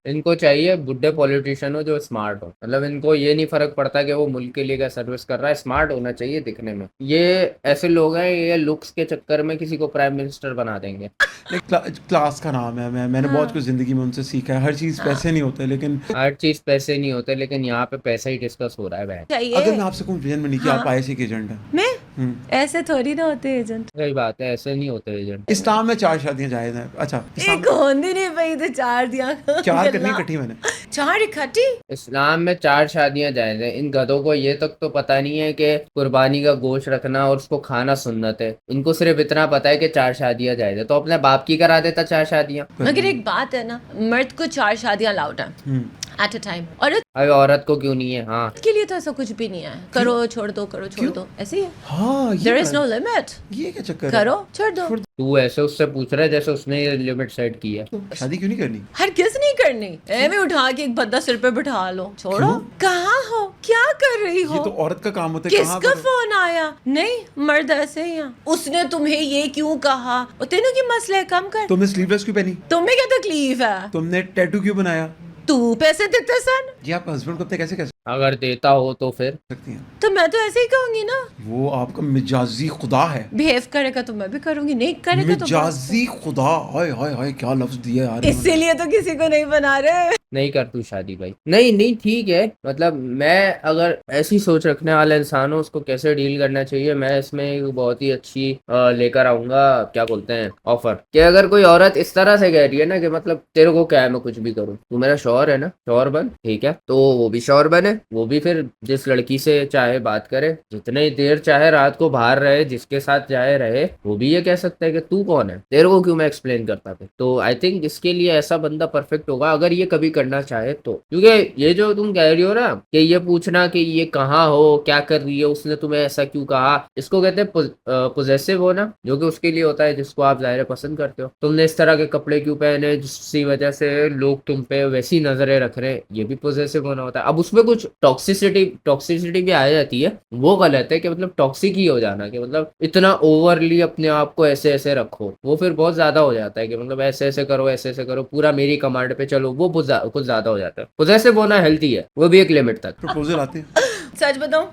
इनको चाहिए बुढ़े पॉलिटिशियन हो जो स्मार्ट हो, मतलब इनको ये नहीं फर्क पड़ता कि वो मुल्क के लिए क्या सर्विस कर रहा है, स्मार्ट होना चाहिए दिखने में। ये ऐसे लोग हैं, ये लुक्स के चक्कर में किसी को प्राइम मिनिस्टर बना देंगे। क्लास का नाम है, मैंने बहुत कुछ जिंदगी में उनसे सीखा है। हर चीज पैसे नहीं होते, लेकिन हर चीज पैसे नहीं होते, लेकिन यहाँ पे पैसा ही डिस्कस हो रहा है बहन। चाहिए। अगर मैं आपसे कहूँ विजन मनी की आप आईएससी के एजेंट हैं, मैं ऐसे थोड़ी ना होते एजेंट। सही बात है, ऐसे नहीं होते एजेंट। इस्लाम में 4 शादियां जायज हैं। अच्छा एक होंदी नहीं पई तो 4 दिया। 4 करनी इकट्ठी मैंने। 4 इकट्ठी? इस्लाम में 4 शादियां जायज हैं। इन गधों को ये तक तो पता नहीं है कि कुर्बानी का गोश्त रखना और उसको खाना सुन्नत है। इनको सिर्फ इतना पता है कि 4 शादियां जायज है, तो अपने बाप की करा देता 4 शादियां। मगर एक बात है ना, मर्द को 4 शादियां अलाउड है एट अ टाइम, और अरे औरत को क्यों नहीं है? हाँ, के लिए तो ऐसा कुछ भी नहीं है, करो छोड़ दो, करो छोड़ दो, ऐसे ही है। हाँ देयर इज नो लिमिट। ये क्या चक्कर है? करो छोड़ दो। तू ऐसे उससे पूछ रहा है जैसे उसने ये लिमिट सेट की है। शादी क्यों नहीं करनी? हर किस नहीं करनी। मैं उठा के एक बंदा सिर पे बिठा लो, छोड़ो। कहाँ हो, क्या कर रही हो? ये तो औरत का काम होता है। किसका फोन आया? नहीं, मर्द ऐसे ही हैं। उसने तुम्हें ये क्यों कहा? और तेनों की मसले कम कर। तुमने स्लीवलेस क्यों पहनी? तुम्हें क्या तकलीफ है? तुमने टैटू क्यों बनाया? तू पैसे देते सन? जी आप हस्बैंड को अपने कैसे कह अगर देता हो तो फिर सकती हैं? तो मैं तो ऐसे ही कहूंगी ना। वो आपका मिजाजी खुदा है। बिहेव करेगा तो मैं भी करूंगी, नहीं करेगा तो मिजाजी खुदा। हाय हाय हाय क्या लफ्ज दिया यार। इसीलिए तो किसी को नहीं बना रहे। नहीं कर तू शादी भाई। नहीं ठीक है, मतलब मैं अगर ऐसी सोच रखने वाला इंसान हूँ, उसको कैसे डील करना चाहिए, मैं इसमें एक बहुत ही अच्छी लेकर आऊंगा, क्या बोलते हैं, ऑफर, कि अगर कोई औरत इस तरह से कह रही है ना कि मतलब तेरे को क्या है मैं कुछ भी करूँ, तू मेरा शौहर है ना, शौहर बन, ठीक है, तो वो भी शौहर बने, वो भी फिर जिस लड़की से चाहे बात करे, जितने देर चाहे रात को बाहर रहे, जिसके साथ चाहे रहे, वो भी ये कह सकता है कि तू कौन है, तेरे को क्यों मैं एक्सप्लेन करता था। तो आई थिंक इसके लिए ऐसा बंदा परफेक्ट होगा अगर ये कभी करना चाहे तो। क्योंकि ये जो तुम कह रही हो ना कि ये पूछना कि ये कहाँ हो, क्या कर रही है, उसने तुम्हें ऐसा क्यों कहा, इसको कहते हैं पोजेसिव होना, जो कि उसके लिए होता है जिसको आप जाहिर पसंद करते हो। तुमने इस तरह के कपड़े क्यों पहने जिसकी वजह से लोग तुम पे वैसी नजरें रख रहे हैं, ये भी पोजेसिव होना होता है। अब उसमें कुछ टॉक्सिसिटी भी आ जाती है, वो गलत है कि मतलब टॉक्सिक ही हो जाना, कि मतलब इतना ओवरली अपने आप को ऐसे ऐसे रखो, वो फिर बहुत ज्यादा हो जाता है कि मतलब ऐसे ऐसे करो पूरा मेरी कमांड पे चलो, वो कुछ ज्यादा हो जाता है। पोजेसिव होना हेल्थी है, वो भी एक लिमिट तक। प्रपोजल आते हैं? सच बताऊं,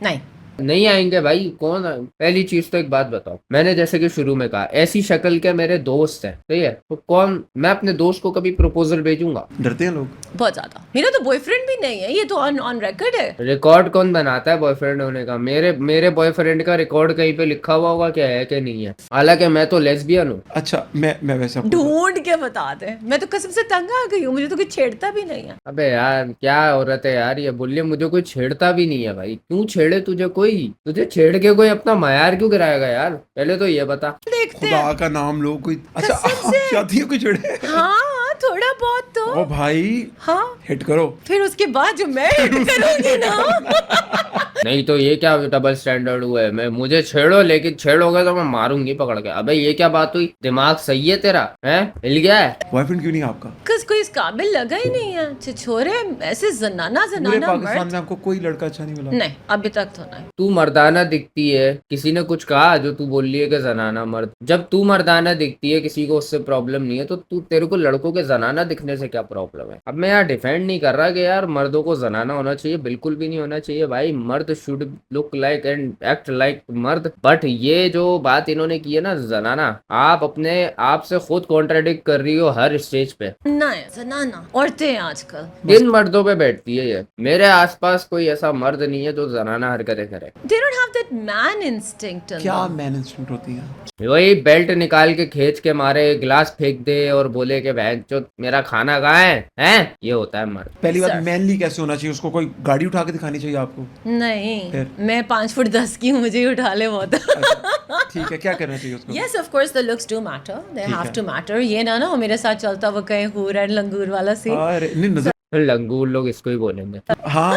नहीं नहीं आएंगे भाई, कौन पहली चीज तो एक बात बताओ, मैंने जैसे कि शुरू में कहा ऐसी शक्ल के मेरे दोस्त हैं, सही है, तो कौन मैं अपने दोस्त को कभी प्रपोजल भेजूंगा? डरते हैं लोग बहुत ज्यादा। मेरा तो बॉयफ्रेंड भी नहीं है, ये तो ऑन रिकॉर्ड है। रिकॉर्ड कौन बनाता है बॉयफ्रेंड होने का? मेरे बॉयफ्रेंड का रिकॉर्ड कहीं पे लिखा हुआ होगा क्या है कि नहीं है? हालांकि मैं तो लेस्बियन हूँ। अच्छा, मैं वैसे आपको ढूंढ के बता दे, मैं तो कसम से तंग आ गई हूँ, मुझे तो कोई छेड़ता भी नहीं है। अबे यार क्या औरत है यार ये, बोलिए मुझे कोई छेड़ता भी नहीं है भाई, क्यों छेड़े तुझे कोई? तुझे छेड़ के कोई अपना मयार क्यों गिराएगा यार, पहले तो ये बता। देखते खुदा हैं। का नाम लो कोई। अच्छा, कसम से। शादी कोई छेड़े? हाँ थोड़ा बहुत तो। ओ भाई, हाँ हिट करो। फिर उसके बाद जो मैं हिट करूंगी ना। नहीं तो ये क्या डबल स्टैंडर्ड हुआ है? मैं मुझे छेड़ो, लेकिन छेड़ोगे तो मैं मारूंगी पकड़ के। अबे ये क्या बात हुई? दिमाग सही है तेरा? है हिल गया है? बॉयफ्रेंड क्यों नहीं है आपका? कस कोई इस काबिल लगा ही नहीं है। छोरे ऐसे जनाना पूरे पाकिस्तान मर्द में आपको कोई लड़का अच्छा नहीं मिला? नहीं, अभी तक तो नहीं। तू मर्दाना दिखती है, किसी ने कुछ कहा जो तू बोल रही है कि जनाना मर्द? जब तू मर्दाना दिखती है, किसी को उससे प्रॉब्लम नहीं है, तो तू तेरे को लड़कों के जनाना दिखने से क्या प्रॉब्लम है? अब मैं यार डिफेंड नहीं कर रहा कि यार मर्दों को जनाना होना चाहिए, बिल्कुल भी नहीं होना चाहिए भाई। मर्द should look like and act like मर्द। बट ये जो बात इन्होंने की है ना जनाना, आप अपने आप से खुद कॉन्ट्राडिक्ट कर रही हो हर स्टेज पे। नहीं जनाना औरतें हैं आजकल। किन मर्दों पे बैठती है ये? मेरे आसपास कोई ऐसा मर्द नहीं है जो जनाना हरकतें करे। They don't have that man instinct in क्या them. मैनेजमेंट होती है? वही बेल्ट निकाल के खींच के मारे, गिलास फेंक दे और बोले कि बहन चो मेरा खाना कहाँ है? हैं? ये होता है मर्द। पहली बात, Sir. मैनली कैसे होना चाहिए? उसको कोई गाड़ी उठा के दिखानी चाहिए आपको? नहीं, फिर? मैं 5 फुट 10 की हूँ, मुझे ही उठा ले बहुत। अच्छा, ठीक है, क्या करना चाहिए उसको? Yes, of course, the looks do matter. They ठीक have है। to matter. ये ना हो मेरे साथ चलता वो कहीं हूर एंड लंगूर वाला सीन। अरे नहीं, नजर। लंगूर लोग इसको ही बोलेंगे। हाँ,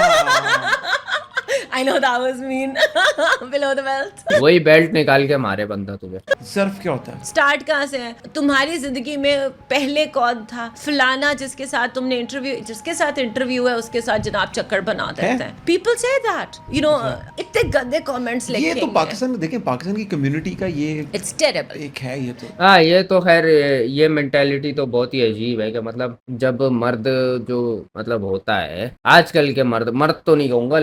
I know that was mean. Below the belt. वही बेल्ट निकाल के मारे बंदा तुझे। सर्फ क्या होता है? स्टार्ट कहाँ से है? तुम्हारी जिंदगी में पहले कौन था? फलाना जिसके साथ इंटरव्यू है उसके साथ जनाब चक्कर बना देते हैं। People say that. You know, इतने गंदे कमेंट्स ये लिखेंगे। तो पाकिस्तान में देखें, पाकिस्तान की कम्युनिटी का ये It's terrible. एक है ये तो। हाँ ये तो खैर, ये मेंटेलिटी तो बहुत ही अजीब है कि मतलब जब मर्द जो मतलब होता है, आजकल के मर्द तो नहीं कहूंगा,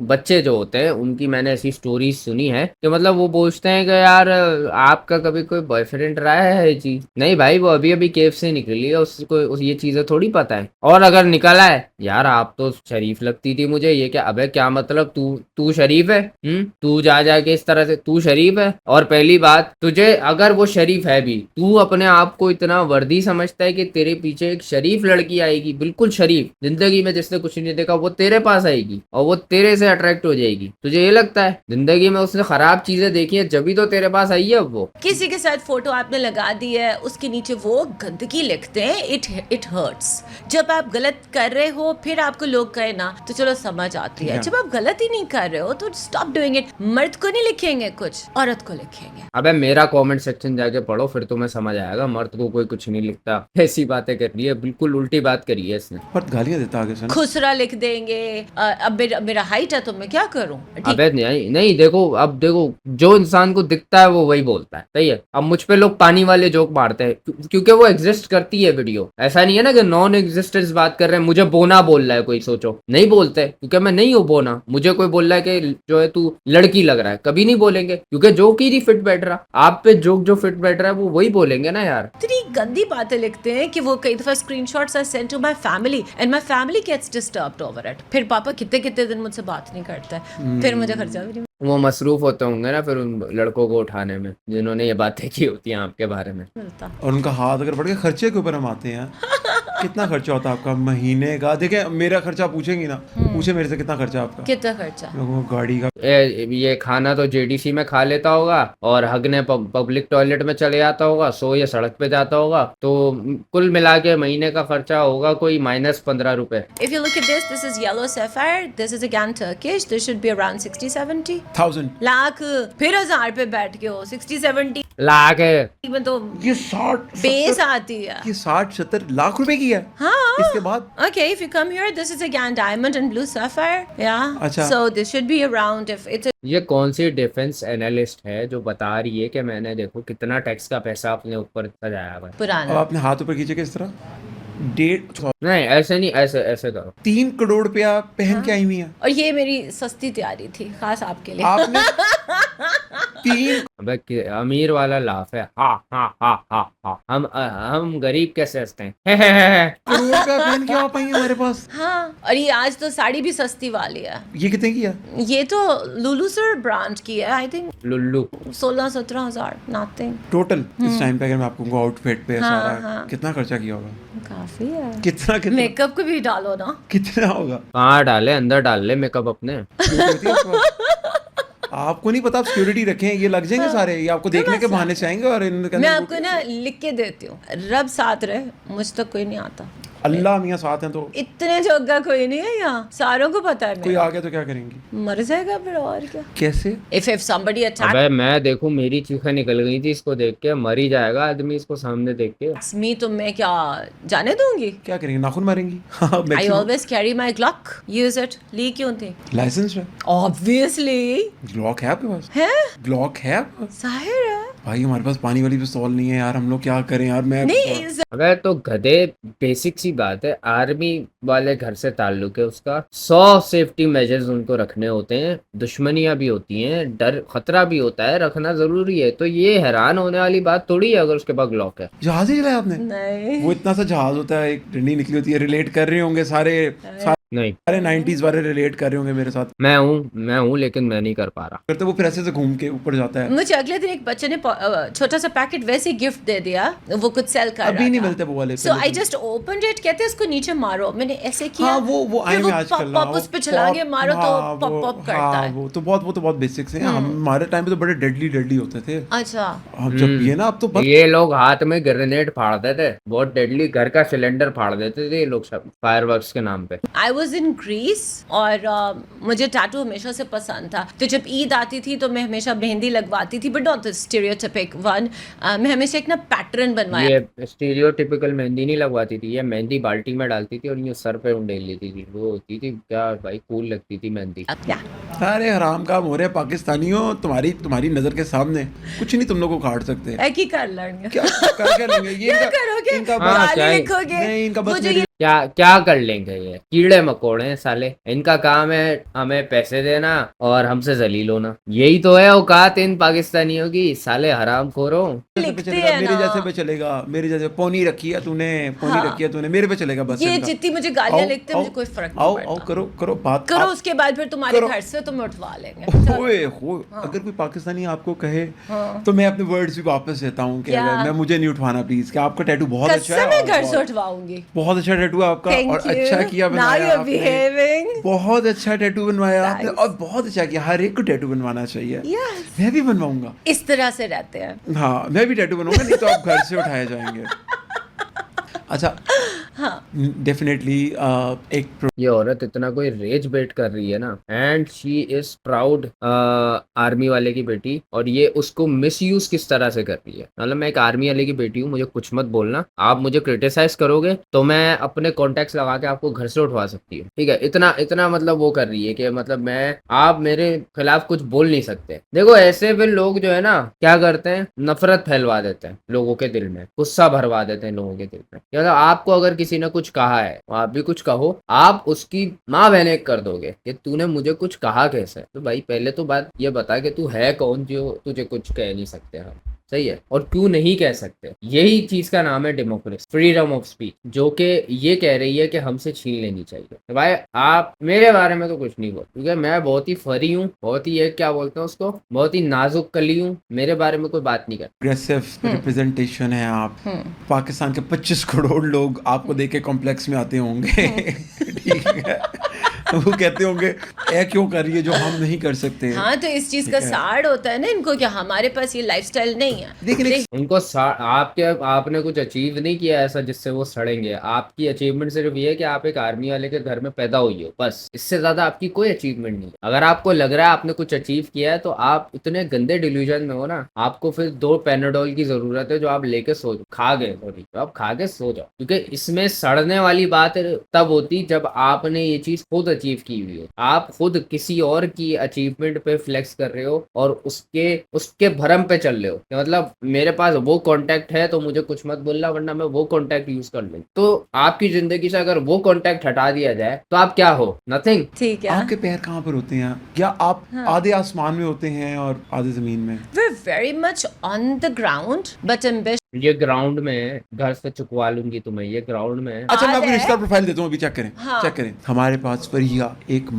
बच्चे जो होते हैं उनकी मैंने ऐसी स्टोरीज सुनी है कि मतलब वो पूछते हैं कि यार आपका कभी कोई बॉयफ्रेंड रहा है जी? नहीं भाई, वो अभी अभी केव से निकली है, उसको ये चीजें थोड़ी पता है। और अगर निकला है, यार आप तो शरीफ लगती थी मुझे, ये क्या? अबे क्या मतलब तू शरीफ है? तू जाके इस तरह से तू शरीफ है? और पहली बात, तुझे अगर वो शरीफ है भी, तू अपने आप को इतना वर्दी समझता है कि तेरे पीछे एक शरीफ लड़की आएगी, बिल्कुल शरीफ, जिंदगी में जिसने कुछ नहीं देखा, वो तेरे पास आएगी और वो तेरे से अट्रैक्ट हो जाएगी। तुझे ये लगता है जिंदगी में उसने खराब चीजें देखी है जब भी तो तेरे पास आई है वो? किसी के साथ फोटो आपने लगा दी है, उसके नीचे वो गंदगी लिखते हैं, इट हर्ट्स। जब आप गलत कर रहे हो फिर आपको लोग कहे ना तो चलो समझ आती है, जब आप गलत ही नहीं कर रहे हो तो स्टॉप डूइंग इट। मर्द को नहीं लिखेंगे कुछ, औरत को लिखेंगे। अबे मेरा कमेंट सेक्शन जाके पढ़ो, फिर तुम्हें समझ आएगा मर्द को कोई कुछ नहीं लिखता। ऐसी बातें कर रही है, बिल्कुल उल्टी बात करी है इसने। पर गालियां देता आगे से ना। खुसरा लिख देंगे। अब मेरा हाइट है तो मैं क्या करूं? अबे नहीं देखो, अब देखो जो इंसान को दिखता है वो वही बोलता है, सही है। अब मुझ पे लोग पानी वाले जोक मारते हैं क्योंकि वो एग्जिस्ट करती है वीडियो। ऐसा नहीं है ना कि नॉन एग्जिस्टेंस बात कर रहे हैं, मुझे बोना बोल रहा है कोई, सोचो नहीं बोलते क्योंकि मैं नहीं हूँ बोना। मुझे कोई बोल रहा है कि जो है तू लड़की लग रहा है, कभी नहीं बोलेंगे क्योंकि जोक ही नहीं फिट बैठ रहा। आप पे जोक जो फिट बैठ रहा है वो वही बोलेंगे ना यार। इतनी गंदी बातें लिखते हैं कि वो कई दफा screenshots I send to my family and my family gets disturbed over it. फिर पापा कितने दिन मुझसे बात नहीं करते, फिर मुझे खर्चा भी नहीं वो मसरूफ होते होंगे ना फिर उन लड़कों को उठाने में जिन्होंने ये बातें की होती हैं आपके बारे में। मिलता। और उनका हाथ अगर बढ़ गया, खर्चे के ऊपर हम आते हैं। कितना खर्चा होता है आपका महीने का? देखें, मेरा खर्चा पूछेंगी ना, पूछे मेरे से कितना खर्चा आपका? कितना खर्चा? लोगों को गाड़ी का ये खाना तो जेडीसी में खा लेता होगा और हगने पब्लिक टॉयलेट में चले जाता होगा, सो ये सड़क पे जाता होगा, तो कुल मिला के महीने का खर्चा होगा कोई -15 रुपए। If you look at this is yellow sapphire. This is again Turkish. This should be around 60-70 1000 lakh. फिर 1000 पे बैठ के हो 60-70 लाख है। में तो ये 60 बेस आती है। ये 60-70 लाख रुपए की है। हाँ। इसके बाद Okay, if you come here, this is again diamond and blue sapphire. Yeah. अच्छा। So this should be around, if it's a ये कौन सी डिफेंस एनालिस्ट है जो बता रही है कि मैंने देखो कितना टैक्स का पैसा अपने ऊपर सजाया हुआ है। अब पुराना। आपने हाथ ऊपर कीजिए किस तरह, 1.5 नहीं ऐसे नहीं, ऐसे ऐसे करो। 3 करोड़ रुपया पहन के आई हुई है और ये मेरी सस्ती तैयारी थी खास आपके लिए। आपने। 3 अबे अमीर वाला लाफ है। हा हा हा हा हा। हम गरीब कैसे हंसते हैं। करोड़ रुपया पहन के आप आई हैं हमारे पास। हाँ, और ये आज तो साड़ी भी सस्ती वाली है। ये कितने की है? ये तो लुलू सर ब्रांड की है, आई थिंक लुल्लू 16-17 हजार, नथिंग। टोटल इस टाइम पे अगर मैं आपको आउटफिट पे हाँ, सारा हाँ। कितना खर्चा किया होगा? काफी है। कितना कितना मेकअप को भी डालो ना। कितना होगा? कहाँ डाले, अंदर डाल ले मेकअप अपने। Security आपके पास? आपको नहीं पता, आप सिक्योरिटी रखें, ये लग जाएंगे सारे, ये आपको देखने के बहाने से आएंगे और इनके मैं अंदर आपको ना लिख के देती हूँ, रब साथ रहे, मुझ तक कोई नहीं आता। अल्लाह मियाँ साथ हैं तो इतने जोगा कोई नहीं है यहाँ, सारों को पता है कोई मेरा। आ गया तो क्या करेंगी? मर जाएगा फिर, और क्या। कैसे? If somebody attacks अबे मैं देखूं मेरी चीखें निकल गई थी इसको देख के, मर ही जाएगा आदमी इसको सामने देख के। me तो मैं क्या जाने दूंगी? क्या करेंगी? नाखून मारेंगी? हाँ, I maximum। always carry my Glock. Use it. ली क्यों थी? लाइसेंस है? Obviously ग्लॉक है आपके पास? है, ग्लॉक है आपके पास? जाहिर है। भाई हमारे पास पानी वाली पिस्तौल नहीं है यार, हम लोग क्या करें यार? मैं नहीं अबे तो गधे, बेसिक सी बात है, आर्मी वाले घर से ताल्लुक है उसका, 100 सेफ्टी मेजर्स उनको रखने होते हैं, दुश्मनियां भी होती हैं, डर खतरा भी होता है, रखना जरूरी है। तो ये हैरान होने वाली बात थोड़ी है अगर उसके पास ग्लॉक है। जहाज ही चलाया आपने? नहीं, वो इतना सा जहाज होता है, एक डंडी निकली होती है, रिलेट कर रहे होंगे सारे नहीं सारे 90s वाले रिलेट कर रहे होंगे मेरे साथ। मैं हूँ लेकिन मैं नहीं कर पा रहा। करते वो फिर ऐसे से घूम के ऊपर जाता है। मुझे अगले दिन एक बच्चे ने छोटा सा पैकेट वैसे गिफ्ट दे दिया, वो कुछ सेल कर अभी नहीं मिलते वो वाले। सो आई जस्ट ओपन इट, कहते हैं इसको नीचे मारो, मैंने ऐसे किया। हाँ वो आए में आजकल पॉप उस पे चला के मारो तो पॉप पॉप करता है। वो तो बहुत बेसिक्स हैं। हमारे टाइम पे तो बड़े डेडली होते थे। अच्छा, हम जब ये ना, अब तो ये लोग हाथ में ग्रेनेड फाड़ते थे, बहुत डेडली, घर का सिलेंडर फाड़ देते थे ये लोग सब फायरवर्क्स के नाम पे। आई वॉज इन ग्रीस और मुझे टैटू हमेशा से पसंद था, तो जब ईद आती थी तो मैं हमेशा मेहंदी लगवाती थी, but not the stereotypic one. मैं हमेशा एक ना पैटर्न बनवाया। ये स्टीरियोटिपिकल मेहंदी नहीं लगवाती थी, ये मेहंदी बाल्टी में डालती थी और ये सर पे उंडेल लेती थी, वो होती थी क्या भाई, कूल लगती थी मेहंदी। क्या अरे हराम काम हो रहे हैं पाकिस्तानियों, तुम्हारी नजर के सामने कुछ नहीं तुम लोग को काट सकते। एक ही कर लेंगे। क्या कर लेंगे? ये क्या करोगे? इनका हाँ, गाली क्या- लिखोगे? नहीं, इनका बस मुझे मेरी- ये क्या कर लेंगे, ये कीड़े मकोड़े हैं साले, इनका काम है हमें पैसे देना और हमसे जलील होना, यही तो है औकात इन पाकिस्तानियों की, साले हराम खोरो। लिखते चलेगा, हैं मेरे ना। जैसे पे चलेगा, मेरे जैसे पोनी रखी है तूने, हाँ। रखी है तूने, मेरे पे चलेगा बस। ये इनका। जितनी मुझे गालियां आओ, लिखते हैं, मुझे आओ, कोई फर्क आओ नहीं आओ पड़ता। करो बात करो, आप- उसके बाद फिर तुम्हारे करो। घर से तुम उठवा लेंगे। ओए हो, अगर कोई पाकिस्तानी आपको कहे तो मैं अपने वर्ड्स भी वापस देता हूँ कि क्या? अगर मैं मुझे नहीं उठवाना प्लीज, कि आपका टैटू बहुत अच्छा है कसम मैं और घर से बहुत- उठवाऊंगी। बहुत अच्छा टैटू है आपका Thank और you. अच्छा किया Now बनाया you're आपने। behaving. बहुत अच्छा टैटू बनवाया आपने Thanks. और बहुत अच्छा किया। हर एक को टैटू बनवाना चाहिए। Yes. मैं भी बनवाऊंगा। इस तरह से रहते हैं। हाँ, मैं भी टैटू बनवाऊंगा, नहीं तो आप घर से उठाए जाएंगे। अच्छा, हाँ, डेफिनेटली एक ये औरत इतना कोई रेज बेट कर रही है ना, and she is proud army वाले की बेटी, और ये उसको मिस यूज किस तरह से कर रही है। मतलब मैं एक आर्मी वाले की बेटी हूँ, मुझे कुछ मत बोलना, आप मुझे क्रिटिसाइज करोगे तो मैं अपने कॉन्टेक्ट लगा के आपको घर से उठवा सकती हूँ, ठीक है। इतना मतलब वो कर रही है कि मतलब आप मेरे खिलाफ कुछ बोल नहीं सकते। देखो ऐसे फिर लोग जो है ना क्या करते हैं, नफरत फैलवा देते हैं लोगों के दिल में, गुस्सा भरवा देते हैं लोगों के दिल में। मतलब आपको अगर किसी ने कुछ कहा है, आप भी कुछ कहो, आप उसकी माँ बहने कर दोगे कि तूने मुझे कुछ कहा कैसे। तो भाई पहले तो बात ये बता कि तू है कौन जो तुझे कुछ कह नहीं सकते हम। सही है, और क्यों नहीं कह सकते? यही चीज का नाम है डेमोक्रेसी, फ्रीडम ऑफ स्पीच, जो कि ये कह रही है कि हमसे छीन लेनी चाहिए। भाई आप मेरे बारे में तो कुछ नहीं बोल, क्योंकि मैं बहुत ही फरी हूँ, बहुत ही एक क्या बोलते हैं उसको, बहुत ही नाजुक कली हूँ, मेरे बारे में कोई बात नहीं कर। प्रोग्रेसिव रिप्रेजेंटेशन है आप। पाकिस्तान के 25 करोड़ लोग आपको देख के कॉम्प्लेक्स में आते होंगे ठीक है, वो कहते होंगे ये क्यों कर रही है जो हम नहीं कर सकते। हाँ, तो इस चीज का साड़ होता है ना इनको, कि हमारे पास ये लाइफस्टाइल नहीं है। लेकिन उनको आपने कुछ अचीव नहीं किया ऐसा जिससे वो सड़ेंगे। आपकी अचीवमेंट सिर्फ ये है कि आप एक आर्मी वाले के घर में पैदा हुई हो, बस, इससे ज्यादा आपकी कोई अचीवमेंट नहीं है। अगर आपको लग रहा है आपने कुछ अचीव किया है तो आप इतने गंदे डिल्यूजन में हो ना, आपको फिर 2 पैनाडोल की जरूरत है जो आप लेके सो जाओ, खा गए सॉरी, तो आप खा के सो जाओ, क्योंकि इसमें सड़ने वाली बात तब होती जब आपने ये चीज खुद अचीव की हुई हो। आप खुद किसी और की अचीवमेंट पे फ्लेक्स कर रहे हो और उसके भरम पे चल रहे हो, मतलब मेरे पास वो कॉन्टैक्ट है तो मुझे कुछ मत बोलना वरना मैं वो कॉन्टैक्ट यूज कर लूँ। तो आपकी जिंदगी से अगर वो कॉन्टैक्ट हटा दिया जाए तो आप क्या हो? नथिंग। ठीक है, आपके पैर कहाँ पर होते हैं? क्या आप आधे आसमान में होते हैं और आधे जमीन में? we're very much on the ground but ambition। ये ग्राउंड में, घर से चुकवा लूंगी तुम्हें, ये ग्राउंड में। अच्छा, मैं आपको इंस्टा प्रोफाइल देता हूँ, अभी चेक करें। हाँ। चेक करें, हमारे पास फरिया एक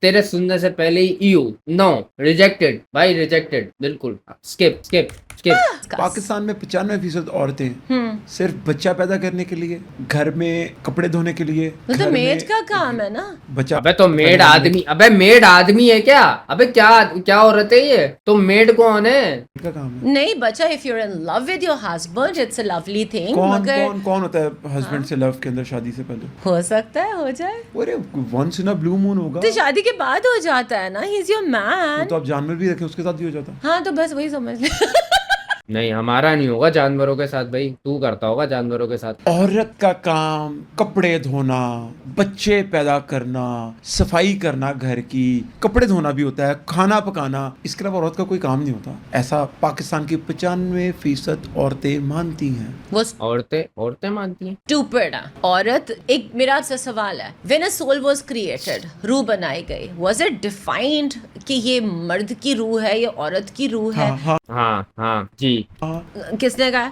तेरे सुनने से पहले ही नो, रिजेक्टेड भाई, रिजेक्टेड, बिल्कुल, स्किप स्किप स्किप। पाकिस्तान में 95% औरतें सिर्फ बच्चा पैदा करने के लिए, घर में कपड़े धोने के लिए, वो तो घर मेड में का काम है ना। बच्चा। अबे तो मेड आदमी, अबे मेड आदमी है क्या? अबे क्या औरत है ये? तो मेड कौन है? का काम है। नहीं बच्चा, if you're in love with your husband it's a lovely thing। कौन मगर कौन कौन होता है हस्बैंड से लव के अंदर शादी से पहले? हो सकता है हो जाए, अरे once in a blue moon होगा तो शादी के बाद हो जाता है ना। ही इज योर वो मैन। तो आप जानवर भी रखे उसके साथ भी हो जाता। हाँ, तो बस वही समझ ले। नहीं, हमारा नहीं होगा जानवरों के साथ भाई, तू करता होगा जानवरों के साथ। औरत का काम कपड़े धोना, बच्चे पैदा करना, सफाई करना, घर की कपड़े धोना भी होता है, खाना पकाना, इसके अलावा औरत का कोई काम नहीं होता। ऐसा पाकिस्तान की 95% औरतें मानती हैं। वो औरतें मानती हैं। stupid है। औरत, एक मेरा आपसे सवाल है, when a soul was created, रूह बनाई गई, was it defined कि ये मर्द की रूह है, ये औरत की रूह है? हाँ जी। किसने कहा?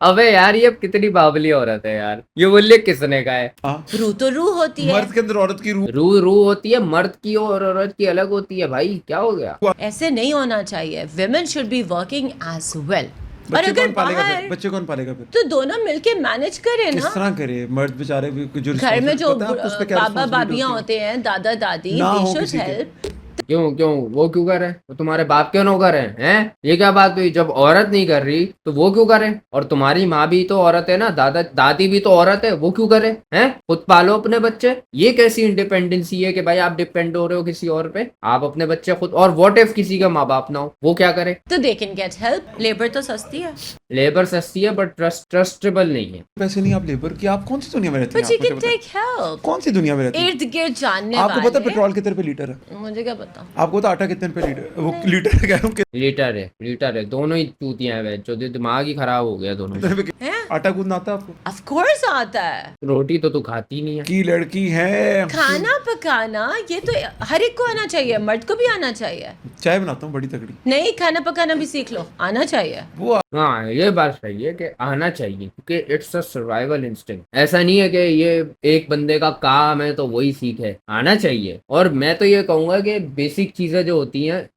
अबे यार ये कितनी बावली औरत है यार, ये बोलिए किसने कहा है? रूह तो रूह होती है। मर्द के अंदर औरत की रूह रूह होती है, मर्द की और औरत की अलग होती है भाई, क्या हो गया? ऐसे नहीं होना चाहिए। women should be working as well। और बच्चे अगर कौन पालेगा फिर? बाहर, बच्चे कौन पालेगा फिर? तो दोनों मिलके मैनेज करें किस ना। तरह करे? मर्द बेचारे जो घर में जो पता है आपको उस पे क्या बाबा responsibility बाबियां होती है? होते हैं, दादा दादी, ना they हो should किसी के। help। क्यों वो क्यों कर रहे हैं? वो तुम्हारे बाप क्यों नौकर हैं? ये क्या बात हुई? जब औरत नहीं कर रही तो वो क्यों करे? और तुम्हारी माँ भी तो औरत है ना, दादी भी तो औरत है, वो क्यों करे हैं? खुद पालो अपने बच्चे। ये कैसी इंडिपेंडेंसी है कि भाई आप डिपेंड हो रहे हो किसी और पे? आप अपने बच्चे खुद, और व्हाट इफ किसी का माँ बाप ना हो, वो क्या करे? तो they can get help। Labour तो सस्ती है। लेबर सस्ती है बट ट्रस्टेबल नहीं है। पैसे नहीं आप लेबर की, आप कौन सी दुनिया में रहते But हैं? you आप can मुझे बताएं। take help। कौन सी दुनिया में रहते हैं? इर्द गिर्द जानने आपको पता है वाले। पेट्रोल कितने रुपए लीटर है? मुझे क्या पता। आपको पता आटा कितने रुपए लीटर? वो लीटर कह रहा हूँ लीटर है, दोनों ही चूतियां हैं, जो दिमाग ही खराब हो गया दोनों। कितने रुपए हैं? आटा गूंदना आता है आपको? Of course आता है। रोटी तो तू खाती नहीं है। की लड़की है। खाना पकाना ये तो हर एक को आना चाहिए, मर्द को भी आना चाहिए। चाय बनाता हूँ बड़ी तगड़ी। नहीं, खाना पकाना भी सीख लो, आना चाहिए। वो हाँ ये बात सही है कि आना चाहिए, क्योंकि इट्स अ सर्वाइवल इंस्टिंक्ट। ऐसा नहीं है कि ये एक बंदे का काम है तो वही सीखे, आना चाहिए। और मैं तो ये कहूंगा कि बेसिक चीजें जो होती हैं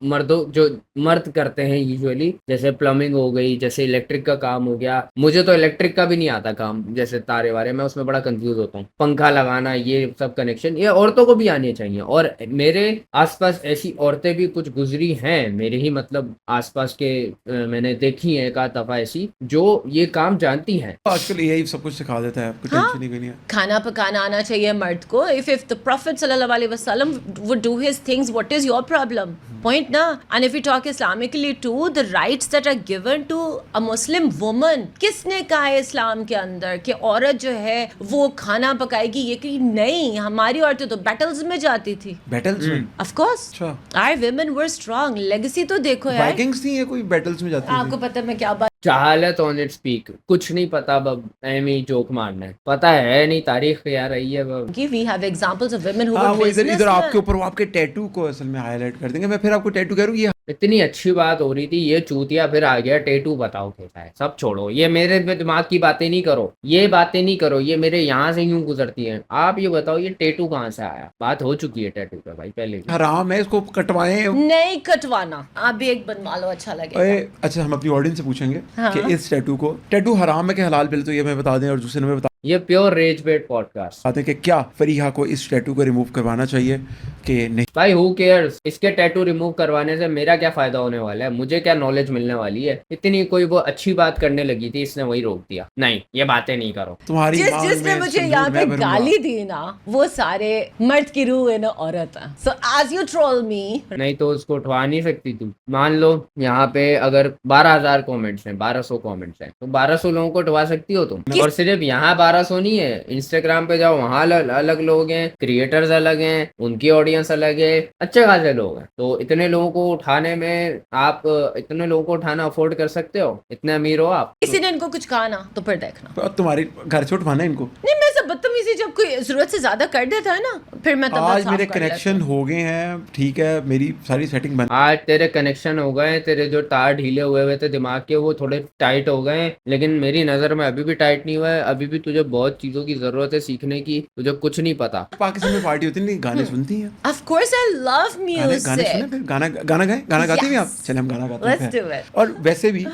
जो मर्द करते हैं यूजुअली, जैसे प्लम्बिंग हो गई, जैसे इलेक्ट्रिक का काम हो गया। मुझे तो इलेक्ट्रिक का भी नहीं आता काम, जैसे तारे वारे, मैं उसमें बड़ा कंफ्यूज होता हूँ। पंखा लगाना, ये सब कनेक्शन, ये औरतों को भी आने चाहिए। और मेरे आसपास ऐसी औरतें भी कुछ गुजरी हैं, मेरे ही मतलब आसपास के मैंने देखी है एक आध दफा ऐसी, जो ये काम जानती हैं। आजकल यही सब कुछ सिखा देता है, आपको टेंशन ही नहीं है। खाना पकाना आना चाहिए मर्द को। if the prophet sallallahu alaihi wasallam would do his things, what is your problem? Point na. And if we talk Islamically too, the rights that are given to a Muslim woman, किसने कहा है इस्लाम के अंदर कि औरत जो है वो खाना पकाएगी? ये कि नहीं, हमारी औरतें तो बैटल्स में जाती थी। बैटल्स में? Of course, अच्छा। our women were strong। Legacy तो देखो यार। वाइकिंग्स नहीं है कोई बैटल्स में जाती आपको थी? पता है मैं क्या बात। जहालत ऑन इट स्पीक, कुछ नहीं पता बब, एमी जोक मारना है, पता है नहीं, तारीख याद रही है बब। We have examples of women who हाँ, were वो इधर businessmen। आपके ऊपर वो आपके टैटू को असल में हाईलाइट कर देंगे। मैं फिर आपको टैटू कह रहा हूँ, ये इतनी अच्छी बात हो रही थी, ये चूतिया फिर आ गया टेटू बताओ कैसा है। सब छोड़ो, ये मेरे दिमाग की बातें नहीं करो, ये बातें नहीं करो, ये मेरे यहाँ से यूं गुजरती है। आप ये बताओ ये टेटू कहाँ से आया? बात हो चुकी है टैटू पे भाई पहले भी। हराम है, इसको कटवाएं। नहीं कटवाना, आप भी एक बनवा लो, अच्छा लगेगा। अच्छा, हम अपनी ऑडियंस से पूछेंगे हाँ। कि इस टैटू हराम है कि हलाल? पहले तो ये मैं बता दें और दूसरे नंबर बता ये प्योर रेज बेट पॉडकास्ट। दें कि क्या फरीहा को इस टैटू को रिमूव करवाना चाहिए कि नहीं। भाई हु केयर्स, इसके टैटू रिमूव करवाने से मेरा क्या फायदा होने वाला है? मुझे क्या नॉलेज मिलने वाली है? इतनी कोई वो अच्छी बात करने लगी थी, इसने वही रोक दिया। नहीं ये बातें नहीं करो। तुम्हारी मांग जिसने में मुझे सिंदूर यहाँ पे मैं भरूंगा। गाली दी ना, वो सारे मर्द की रूह है ना औरत है। So as you troll me, नहीं तो उसको उठवा नहीं सकती तू? मान लो यहाँ पे अगर 12,000 कमेंट्स हैं, 1200 कमेंट्स हैं, तो 1200 लोगों को उठवा सकती हो तुम। और सिर्फ यहाँ 1200 नहीं है, इंस्टाग्राम पे जाओ वहाँ अलग लोग हैं, क्रिएटर्स अलग हैं, उनकी ऑडियंस अलग है, अच्छे खासे लोग हैं। तो इतने लोगों को उठाने में आप इतने लोगों को उठाना अफोर्ड कर सकते हो? इतने अमीर हो आप? किसी ने इनको कुछ कहा ना तो फिर देखना। तो तुम्हारे घर से उठवाना है इनको? नहीं, मैं सब बदतमीजी जब कोई जरूरत से ज्यादा कर देता है ना, फिर मैं तब आज साफ मेरे कर लेती कनेक्शन हूँ। हो गए हैं, ठीक है, मेरी सारी सेटिंग बन। आज तेरे कनेक्शन हो गए, तेरे जो तार ढीले हुए थे दिमाग के वो थोड़े टाइट हो गए, लेकिन मेरी नजर में अभी भी टाइट नहीं हुआ है। अभी भी तुझे बहुत चीजों की जरूरत है सीखने की, तुझे कुछ नहीं पता। पाकिस्तान में पार्टी होती नहीं, गाने सुनती हैं? Of course I love गाने सुने music. फिर गाना गाए, गाना गाती भी आप? Yes. चले हम गाना गाते Let's हैं do फिर। it. और वैसे भी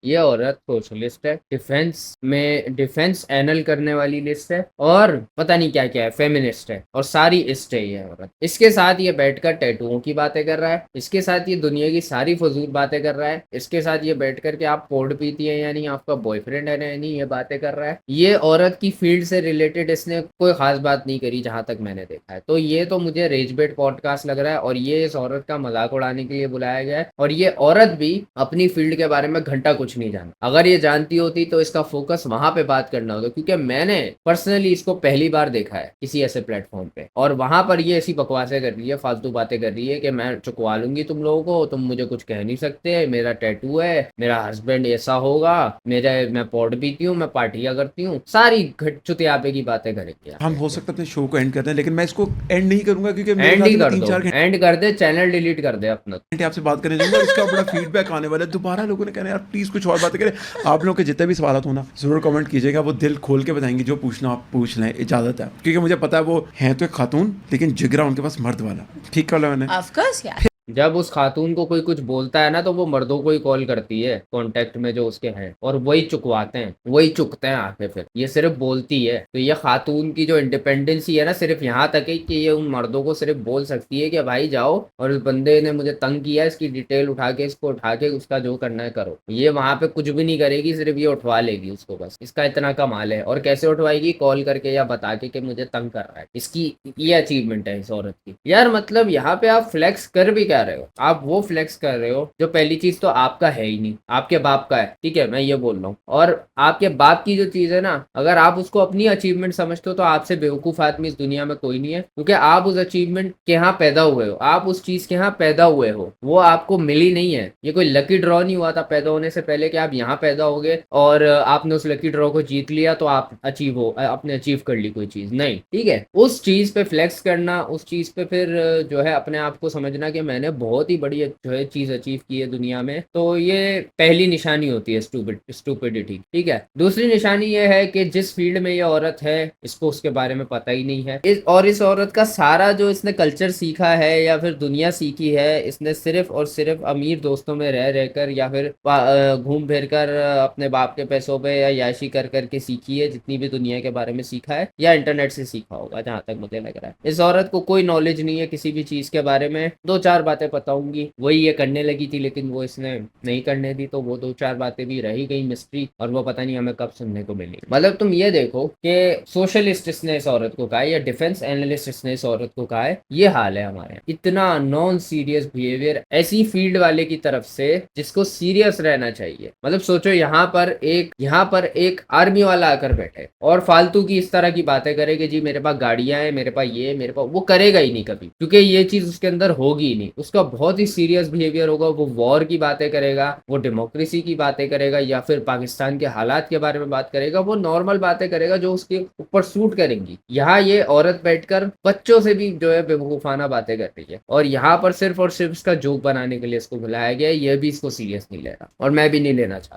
ये औरत सोशलिस्ट है, डिफेंस एनल करने वाली लिस्ट है, और पता नहीं क्या क्या है, फेमिनिस्ट है, और सारी इस्ट है ये औरत। इसके साथ ये बैठकर टैटुओं की बातें कर रहा है, इसके साथ ये दुनिया की सारी फजूल बातें कर रहा है, इसके साथ ये बैठ कर के आप पोर्ड पीती है या नहीं, आपका बॉयफ्रेंड है या नहीं, ये बातें कर रहा है। ये औरत की फील्ड से रिलेटेड इसने कोई खास बात नहीं करी जहां तक मैंने देखा है। तो ये तो मुझे रेजबेट पॉडकास्ट लग रहा है, और ये इस औरत का मजाक उड़ाने के लिए बुलाया गया है। और ये औरत भी अपनी फील्ड के बारे में घंटा कुछ नहीं जानती। अगर ये जानती होती तो इसका फोकस वहां पे बात करना होता, क्योंकि मैंने पर्सनली इसको पहली बार देखा है किसी ऐसे प्लेटफॉर्म पे, और वहां पर ये ऐसी बकवासें कर रही है, फालतू बातें कर रही है कि मैं चुकवा लूंगी तुम लोगों को, तुम मुझे कुछ कह नहीं सकते, मेरा टैटू है, मेरा हस्बैंड ऐसा होगा, मैं पॉड पीती हूँ, मैं पार्टियां करती हूँ, सारी चुतियापे की बातें करेंगे। हम हो सकता है अपने शो को एंड कर दें, लेकिन मैं इसको एंड नहीं करूंगा क्योंकि मेरे एंड ख्याल ही से मैं कर 3-4 दो, एंड कर दे, चैनल डिलीट कर दे अपना। घंटे आपसे बात करने जाऊंगा, इसका बड़ा फीडबैक आने वाला है। दोबारा लोगों ने कहना यार प्लीज कुछ और बातें करें। आप लोगों के जितने भी सवाल हो ना जरूर कमेंट कीजिएगा, वो दिल खोल के बताएंगे, जो पूछना आप पूछ लें, इजाजत है, क्योंकि मुझे पता है वो हैं तो एक खातून, लेकिन जिगरा उनके पास मर्द वाला। ठीक कर लो मैंने। Of course, yeah. जब उस खातून को कोई कुछ बोलता है ना तो वो मर्दों को ही कॉल करती है कांटेक्ट में जो उसके हैं, और वही चुकवाते हैं, वही चुकते हैं आके। फिर ये सिर्फ बोलती है, तो ये खातून की जो इंडिपेंडेंसी है ना सिर्फ यहाँ तक है कि ये उन मर्दों को सिर्फ बोल सकती है कि भाई जाओ और इस बंदे ने मुझे तंग किया, इसकी डिटेल उठा के, इसको उठा के उसका जो करना है करो। ये वहां पे कुछ भी नहीं करेगी, सिर्फ ये उठवा लेगी उसको, बस इसका इतना कमाल है। और कैसे उठवाएगी? कॉल करके या बता के कि मुझे तंग कर रहा है। इसकी ये अचीवमेंट है इस औरत की। यार मतलब यहाँ पे आप फ्लेक्स कर भी क्या रहे हो? आप वो फ्लेक्स कर रहे हो जो पहली चीज तो आपका है ही नहीं, आपके बाप का है, ठीक है, मैं ये बोल रहा हूँ। और आपके बाप की जो चीज है ना, अगर आप उसको अपनी अचीवमेंट समझते हो तो आपसे बेवकूफ आदमी इस दुनिया में कोई नहीं है, क्योंकि आप उस अचीवमेंट के यहाँ पैदा हुए हो, आप उस चीज के यहाँ पैदा हुए हो, वो आपको मिली नहीं है। ये कोई लकी ड्रॉ नहीं हुआ था पैदा होने से पहले कि आप यहाँ पैदा हो गए और आपने उस लकी ड्रॉ को जीत लिया तो आप आपने अचीव कर ली कोई चीज। नहीं, ठीक है, उस चीज पे फ्लेक्स करना, उस चीज पे फिर जो है अपने आप को समझना कि मैंने बहुत ही बड़ी जो है चीज अचीव की है दुनिया में, तो ये पहली निशानी होती है स्टूपिडिटी, ठीक है। दूसरी निशानी ये है कि जिस फील्ड में ये औरत है इसको उसके बारे में पता ही नहीं है। इस औरत का सारा जो इसने कल्चर सीखा है या फिर दुनिया सीखी है, इसने सिर्फ और सिर्फ अमीर दोस्तों में रह रहकर या फिर घूम फिर कर अपने बाप के पैसों पे या याशी कर करके सीखी है। जितनी भी दुनिया के बारे में सीखा है या इंटरनेट से सीखा होगा, जहां तक मुझे लग रहा है। इस औरत को कोई नॉलेज नहीं है किसी भी चीज के बारे में। 2-4 बातें बताऊंगी, वही ये करने लगी थी लेकिन वो इसने नहीं करने दी, तो वो 2-4 बातें भी रही गई मिस्ट्री, और वो पता नहीं हमें कब सुनने को मिली। मतलब तुम ये देखो कि सोशलिस्ट इसने इस औरत को कहा है या डिफेंस एनालिस्ट इसने इस औरत को कहा है, ये हाल है हमारे। इतना नॉन सीरियस बिहेवियर ऐसी फील्ड वाले की तरफ से जिसको सीरियस रहना चाहिए। मतलब सोचो यहाँ पर एक आर्मी वाला आकर बैठे और फालतू की इस तरह की बातें करे कि जी मेरे पास गाड़ियां हैं, मेरे पास ये, मेरे पास वो, करेगा ही नहीं कभी, क्योंकि ये चीज उसके अंदर होगी ही नहीं। उसका बहुत ही सीरियस बिहेवियर होगा, वो वॉर की बातें करेगा, वो डेमोक्रेसी की बातें करेगा, या फिर पाकिस्तान के हालात के बारे में बात करेगा, वो नॉर्मल बातें करेगा जो उसके ऊपर सूट करेंगी। यहाँ ये औरत बैठकर बच्चों से भी जो है बेवकूफाना बातें कर रही है, और यहाँ पर सिर्फ और सिर्फ इसका जोक बनाने के लिए इसको बुलाया गया है। ये भी इसको सीरियस नहीं ले रहा, और मैं भी नहीं लेना चाहता।